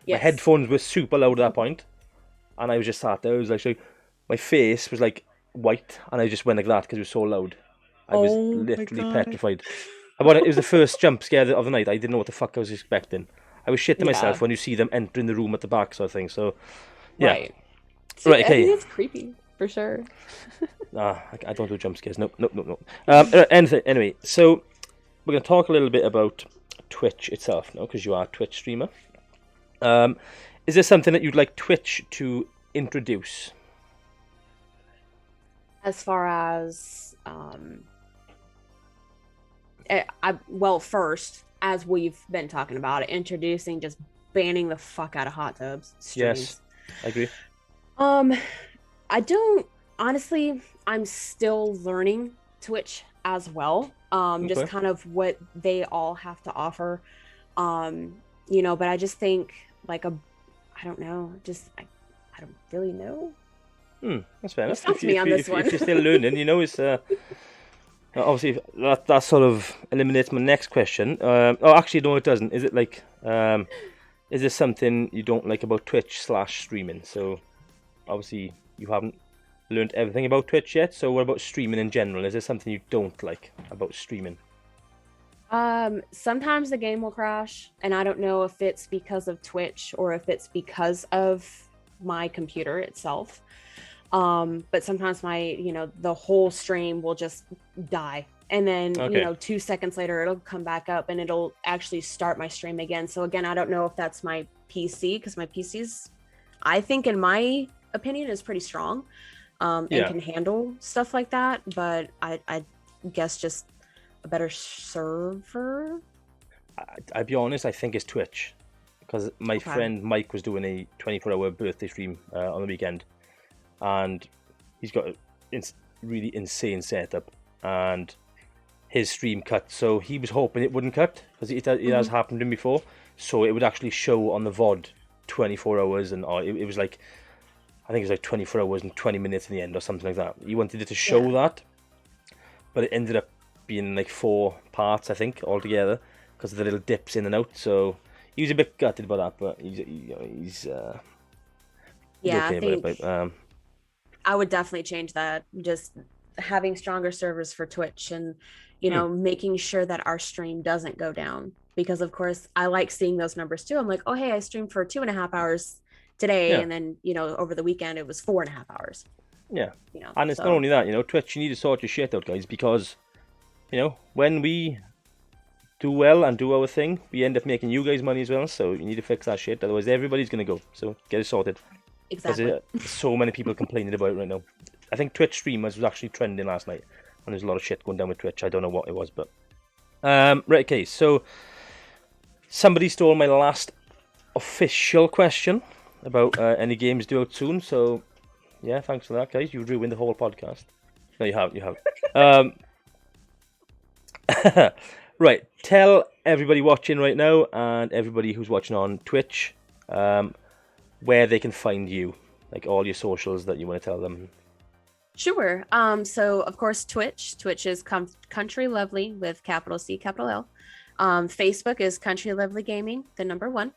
My Yes. headphones were super loud at that point, and I was just sat there. I was like, my face was like white, and I just went like that because it was so loud. I was Oh my literally God. petrified. It was the first jump scare of the night. I didn't know what the fuck I was expecting. I was shitting Yeah. myself when you see them entering the room at the back, sort of thing. So, yeah. Right. So Right, I think okay. it's creepy for sure. Nah, I don't do jump scares. Nope, nope, nope, nope. Anything. Anyway, so we're going to talk a little bit about Twitch itself now, because you are a Twitch streamer. Is there something that you'd like Twitch to introduce? As far as well, first, as we've been talking about, introducing just banning the fuck out of hot tubs Yes, streams. I agree. Um, I don't honestly. I'm still learning Twitch as well. Just Okay. kind of what they all have to offer. But I just think like I don't know. I don't really know. That's fair You enough. stumped me on this one. If you're still learning, it's obviously that sort of eliminates my next question. Actually, no, it doesn't. Is it like is there something you don't like about Twitch/streaming? So obviously you haven't learned everything about Twitch yet. So what about streaming in general? Is there something you don't like about streaming? Sometimes the game will crash, and I don't know if it's because of Twitch or if it's because of my computer itself. But sometimes the whole stream will just die. And then, Okay. 2 seconds later, it'll come back up and it'll actually start my stream again. So again, I don't know if that's my PC, because my PC's, I think in my opinion, is pretty strong, and Yeah. can handle stuff like that. But I guess just a better server. I'll be honest. I think it's Twitch, because my Okay. friend Mike was doing a 24-hour birthday stream on the weekend, and he's got a really insane setup, and his stream cut. So he was hoping it wouldn't cut, because it has happened to him before. So it would actually show on the VOD 24 hours, and it was like, I think it was like 24 hours and 20 minutes in the end or something like that. He wanted it to show that, but it ended up being like 4 parts, I think, altogether, because of the little dips in and out. So he was a bit gutted about that, but he's Yeah, I okay about it. think But I would definitely change that. Just having stronger servers for Twitch, and making sure that our stream doesn't go down, because of course I like seeing those numbers too. I'm like, oh hey, I streamed for 2.5 hours today, yeah, and then over the weekend it was 4.5 hours. yeah. And it's not So only that, Twitch, you need to sort your shit out, guys, because when we do well and do our thing, we end up making you guys money as well. So you need to fix that shit, otherwise everybody's gonna go. So get it sorted. Because exactly. there's so many people complaining about it right now. I think Twitch streamers was actually trending last night, and there's a lot of shit going down with Twitch. I don't know what it was, but right, okay. So somebody stole my last official question about any games due out soon. So yeah, thanks for that, guys. You ruined the whole podcast. No, you haven't. You haven't. Right. Tell everybody watching right now and everybody who's watching on Twitch where they can find you, like all your socials that you want to tell them. Sure. So of course Twitch is CountryLovely with capital C, capital L. Facebook is CountryLovely Gaming, the number 1.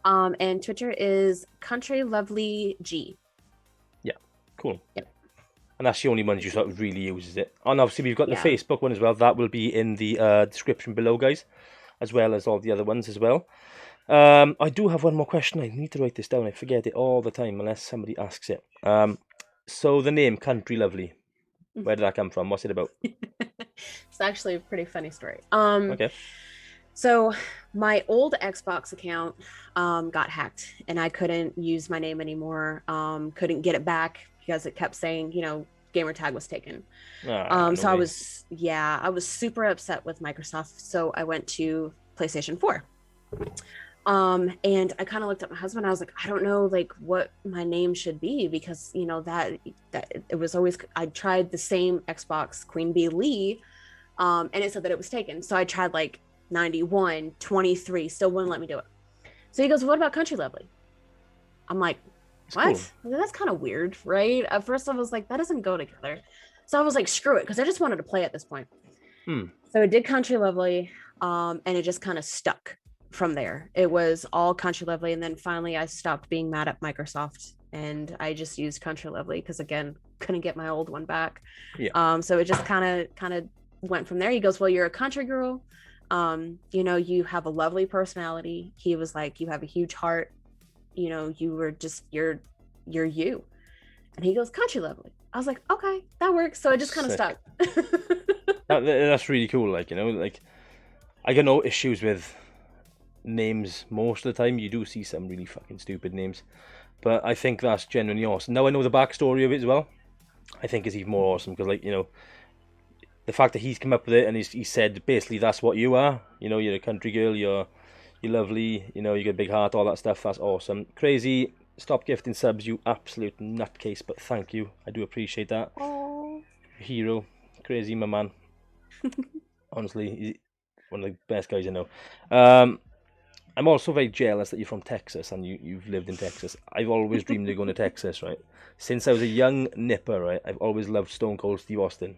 And Twitter is CountryLovely G. Yeah, cool. Yep. And that's the only ones you sort of really use, is it? And obviously we've got the Yeah. Facebook one as well. That will be in the description below, guys, as well as all the other ones as well. I do have one more question. I need to write this down. I forget it all the time unless somebody asks it. So the name CountryLovely, where did that come from? What's it about? It's actually a pretty funny story. Okay. So my old Xbox account got hacked and I couldn't use my name anymore. Couldn't get it back because it kept saying, gamer tag was taken. No So way. I was super upset with Microsoft. So I went to PlayStation 4. And I kind of looked at my husband. I was like, I don't know, like what my name should be because that it was always. I tried the same Xbox Queen Bee Lee, and it said that it was taken. So I tried like 91, 23, still wouldn't let me do it. So he goes, "What about CountryLovely?" I'm like, It's "What? cool. That's kind of weird, right?" At first, I was like, "That doesn't go together." So I was like, "Screw it," because I just wanted to play at this point. So I did CountryLovely, and it just kind of stuck from there. It was all CountryLovely, and then finally I stopped being mad at Microsoft and I just used CountryLovely because again, couldn't get my old one back. Yeah. So it just kind of went from there. He goes, "Well, you're a country girl. You have a lovely personality." He was like, "You have a huge heart. You were just you're you." And he goes, "CountryLovely." I was like, "Okay, that works." So I just kind of Sick. stuck. That's really cool. Like I got no issues with names most of the time. You do see some really fucking stupid names, but I think that's genuinely awesome. Now I know the backstory of it as well. I think is even more awesome because, the fact that he's come up with it and he said basically that's what you are. You're a country girl. You're lovely. You got a big heart. All that stuff. That's awesome. Crazy. Stop gifting subs, you absolute nutcase. But thank you. I do appreciate that. Oh. Hero. Crazy, my man. Honestly, he's one of the best guys I know. I'm also very jealous that you're from Texas and you've lived in Texas. I've always dreamed of going to Texas, right? Since I was a young nipper, right? I've always loved Stone Cold Steve Austin.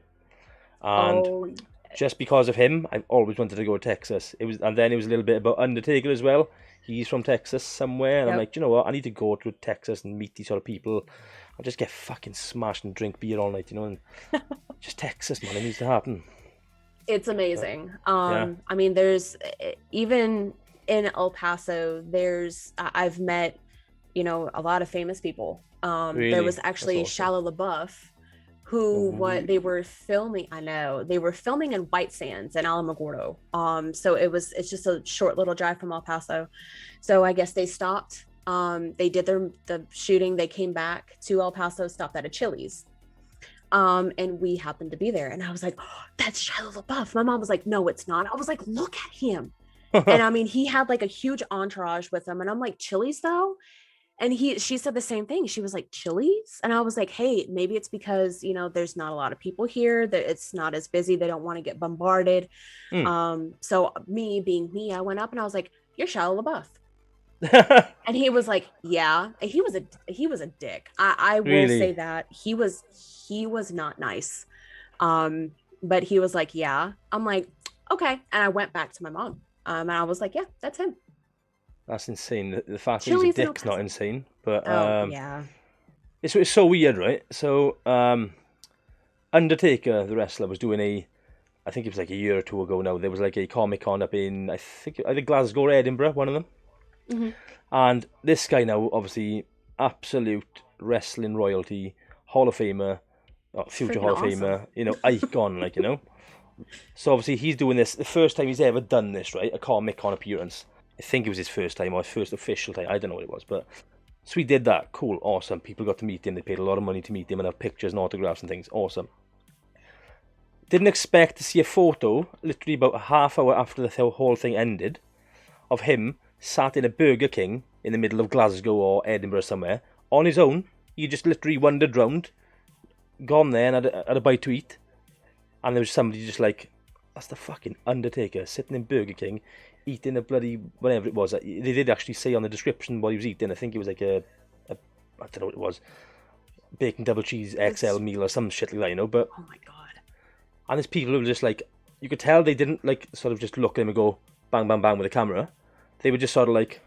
And Oh, just because of him, I've always wanted to go to Texas. And then it was a little bit about Undertaker as well. He's from Texas somewhere, and I'm yep. like, you know what? I need to go to Texas and meet these sort of people. I'll just get fucking smashed and drink beer all night, and just Texas, man. It needs to happen. It's But amazing. yeah, I mean, there's even in El Paso, I've met, a lot of famous people. There was really, that's actually awesome. Shia LaBeouf, who what they Ooh. were filming. I know they were filming in White Sands in Alamogordo. So it's just a short little drive from El Paso. So I guess they stopped. They did the shooting. They came back to El Paso, stopped at a Chili's. And we happened to be there. And I was like, "Oh, that's Shia LaBeouf." My mom was like, "No, it's not." I was like, "Look at him." And I mean, he had like a huge entourage with him. And I'm like, "Chili's though?" And she said the same thing. She was like, "Chili's?" And I was like, "Hey, maybe it's because, there's not a lot of people here, that it's not as busy. They don't want to get bombarded." Hmm. So me being me, I went up and I was like, "You're Shia LaBeouf." And he was like, "Yeah." He was a dick. I will say Really? that he was not nice. But he was like, "Yeah." I'm like, "Okay." And I went back to my mom. And I was like, "Yeah, that's him." That's insane. The fact that he's a Chili's in El dick's not Paso. insane, but Oh yeah. it's so weird, right? So Undertaker, the wrestler, was doing I think it was like a year or two ago now. There was like a Comic Con up in I think either Glasgow or Edinburgh, one of them. Mm-hmm. And this guy now, obviously, absolute wrestling royalty, Hall of Famer, It's future freaking Hall of awesome. Famer, icon, So obviously he's doing this, the first time he's ever done this, right? A Comic Con appearance. I think it was his first time or his first official time. I don't know what it was, but so we did that. Cool, awesome. People got to meet him. They paid a lot of money to meet him and have pictures and autographs and things. Awesome. Didn't expect to see a photo, literally about a half hour after the whole thing ended, of him sat in a Burger King in the middle of Glasgow or Edinburgh somewhere on his own. He just literally wandered round, gone there and had a bite to eat, and there was somebody just like, that's the fucking Undertaker sitting in Burger King eating a bloody whatever it was. They did actually say on the description what he was eating. I think it was like a I don't know what it was, bacon double cheese XL That's meal or some shit like that, But Oh my god. and there's people who were just like, you could tell they didn't like sort of just look at him and go bang bang bang with a camera. They were just sort of like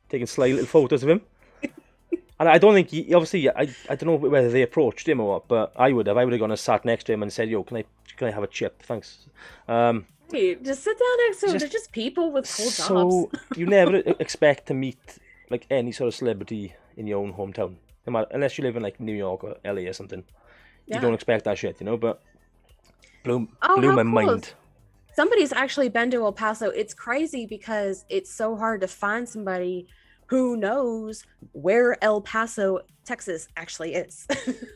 taking sly little photos of him. And I don't think obviously I don't know whether they approached him or what, but I would have gone and sat next to him and said, "Yo, can I have a chip? Thanks." Um, Hey, just sit down next to it's them. They're just just people with cool jobs. so you never expect to meet like any sort of celebrity in your own hometown. No matter, unless you live in like New York or LA or something, you Yeah. don't expect that shit, you know. But blew Oh, blew how my cool. mind. Somebody's actually been to El Paso. It's crazy because it's so hard to find somebody who knows where El Paso, Texas actually is.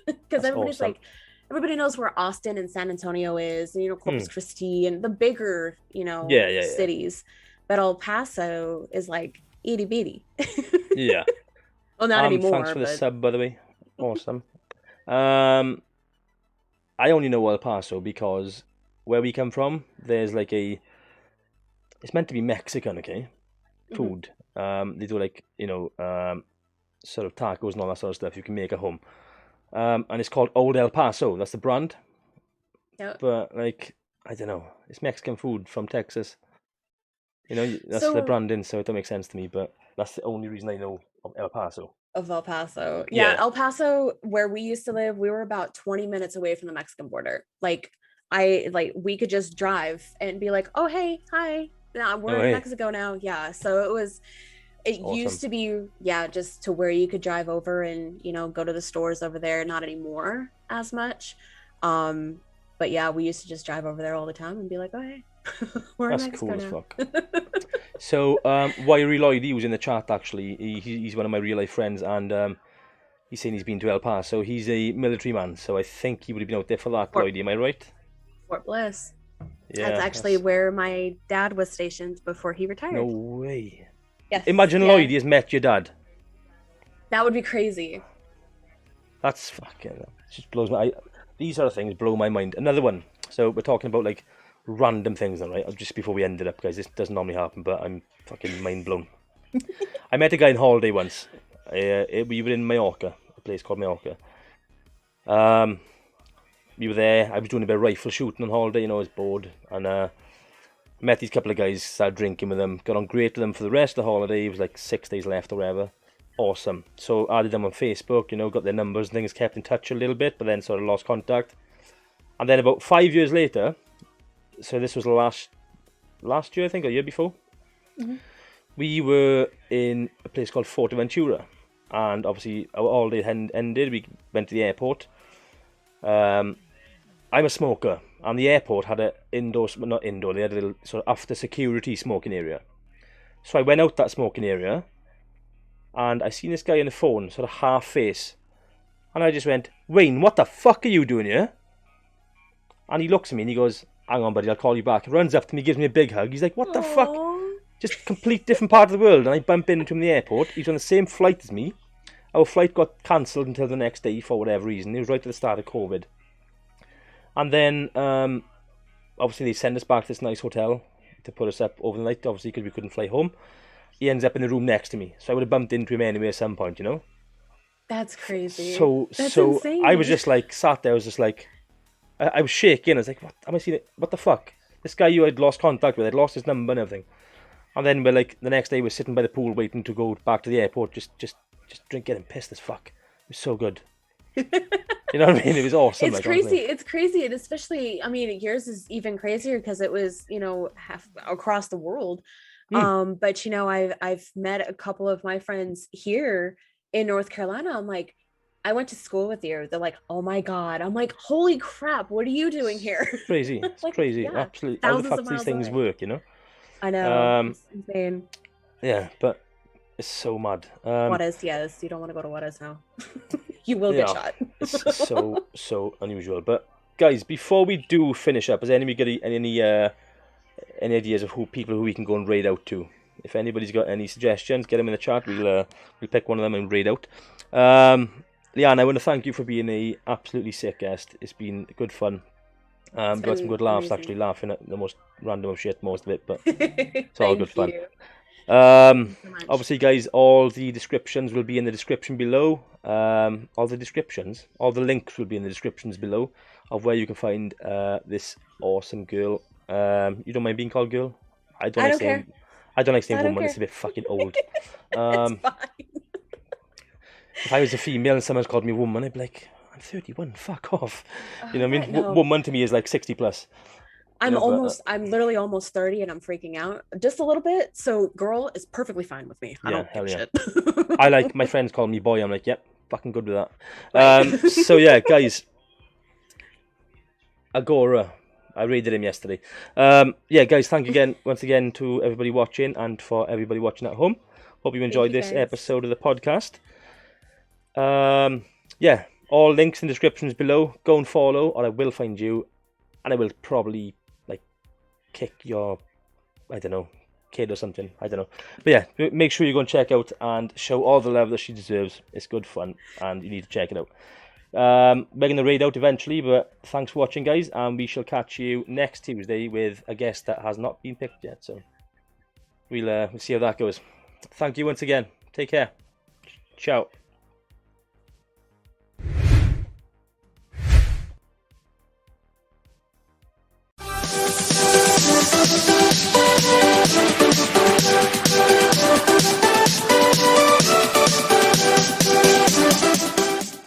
Because That's awesome. everybody knows where Austin and San Antonio is, and, Corpus Hmm. Christi and the bigger, Yeah. cities. But El Paso is like itty bitty. Yeah. Well, not Thanks anymore, for the but sub, by the way. Awesome. Um, I only know El Paso because where we come from, there's like it's meant to be Mexican, okay, Mhm. food. They do like, sort of tacos and all that sort of stuff you can make at home. And it's called Old El Paso. That's the brand. Yeah. But like, I don't know. It's Mexican food from Texas. That's the So branding, so it don't make sense to me. But that's the only reason I know of El Paso. of El Paso. Yeah, Yeah. El Paso, where we used to live, we were about 20 minutes away from the Mexican border. We could just drive and be like, "Oh, hey, hi. Now we're Oh, in hey, Mexico now." Yeah, so it it's used awesome. to be, yeah, just to where you could drive over and, go to the stores over there, not anymore as much. Um but yeah, we used to just drive over there all the time and be like, "Oh, hey. We're in That's Mexico cool as now." fuck. So, Wiry Lloyd, he was in the chat actually. He's one of my real life friends, and he's saying he's been to El Paso. He's a military man, so I think he would have been out there for that, Fort, Lloydie. Am I right? Fort Bliss. That's Yeah, actually that's where my dad was stationed before he no retired. way. Yes, Imagine yeah. Lloydie has met your dad. That would be crazy. That's fucking. It just blows my. These sort of things blow my mind. Another one. So we're talking about like random things, then, right? Just before we end it up, guys. This doesn't normally happen, but I'm fucking mind blown. I met a guy on holiday once. We were in Mallorca, a place called Mallorca. Um, we were there. I was doing a bit of rifle shooting on holiday. I was bored, and met these couple of guys. Started drinking with them. Got on great with them for the rest of the holiday. It was like 6 days left or whatever. Awesome. So added them on Facebook. Got their numbers and things. Kept in touch a little bit, but then sort of lost contact. And then about 5 years later, so this was last year, I think, or year before. Mm-hmm. We were in a place called Fortaventura, and obviously our holiday ended. We went to the airport. I'm a smoker, and the airport had a not indoor. They had a little sort of after security smoking area. So I went out that smoking area, and I seen this guy on the phone, sort of half face, and I just went, "Wayne, what the fuck are you doing here?" And he looks at me and he goes, "Hang on, buddy, I'll call you back." He runs up to me, gives me a big hug. He's like, "What the fuck?" Aww. Just complete different part of the world. And I bump into him in the airport. He's on the same flight as me. Our flight got cancelled until the next day for whatever reason. It was right at the start of COVID. And then, obviously, they send us back to this nice hotel to put us up overnight, obviously, because we couldn't fly home. He ends up in the room next to me. So I would have bumped into him anyway at some point. That's crazy. That's So I was insane. just like, sat there, I was just like, I was shaking. I was like, what am I seeing? What the fuck? This guy you had lost contact with, I'd lost his number and everything. And then we're like, the next day we're sitting by the pool waiting to go back to the airport, just drinking and pissed as fuck. It was so good. You know what I mean? It was awesome. It's Like, crazy. honestly. It's crazy. And especially, I mean, yours is even crazier because it was, half across the world. Hmm. But I've met a couple of my friends here in North Carolina. I'm like, I went to school with you. They're like, "Oh my God." I'm like, "Holy crap, what are you doing here?" It's crazy. It's Like, crazy. yeah, Absolutely. How the thousands fuck of do these miles things away. work? I know. Um, It's insane. yeah, but it's so mad. What is, yes, you don't want to go to what is now. You will get Yeah, shot. it's so unusual. But guys, before we do finish up, has anybody got any ideas of who we can go and raid out to? If anybody's got any suggestions, get them in the chat. We'll pick one of them and raid out. Leanne, I want to thank you for being a absolutely sick guest. It's been good fun. It's We've had some been good laughs, amazing. actually, laughing at the most random of shit, most of it, but it's all good Thank fun. you. Thank Um, you so much. Obviously, guys, all the descriptions will be in the description below. All the links will be in the descriptions below of where you can find this awesome girl. You don't mind being called girl? I don't I like don't care. saying, I don't like saying I don't woman. It's care. a bit fucking old. It's Um, fine. if I was a female and someone's called me woman, I'd be like, I'm 31. Fuck off. You know what I Right, mean? no. Woman to me is like 60 plus. But I'm literally almost 30 and I'm freaking out just a little bit. So girl is perfectly fine with me. I yeah, don't give hell a yeah. shit. I like my friends call me boy. I'm like, yep. fucking good with that. Right. So yeah, guys, Agora. I raided him yesterday. Yeah, guys, thank you again, once again, to everybody watching and for everybody watching at home. Hope you enjoyed this episode of the podcast. Yeah, all links in the descriptions below. Go and follow, or I will find you, and I will probably like kick your, I don't know, kid or something. I don't know. But yeah, make sure you go and check out and show all the love that she deserves. It's good fun, and you need to check it out. We're going to raid out eventually, but thanks for watching, guys, and we shall catch you next Tuesday with a guest that has not been picked yet. So we'll see how that goes. Thank you once again. Take care. Ciao.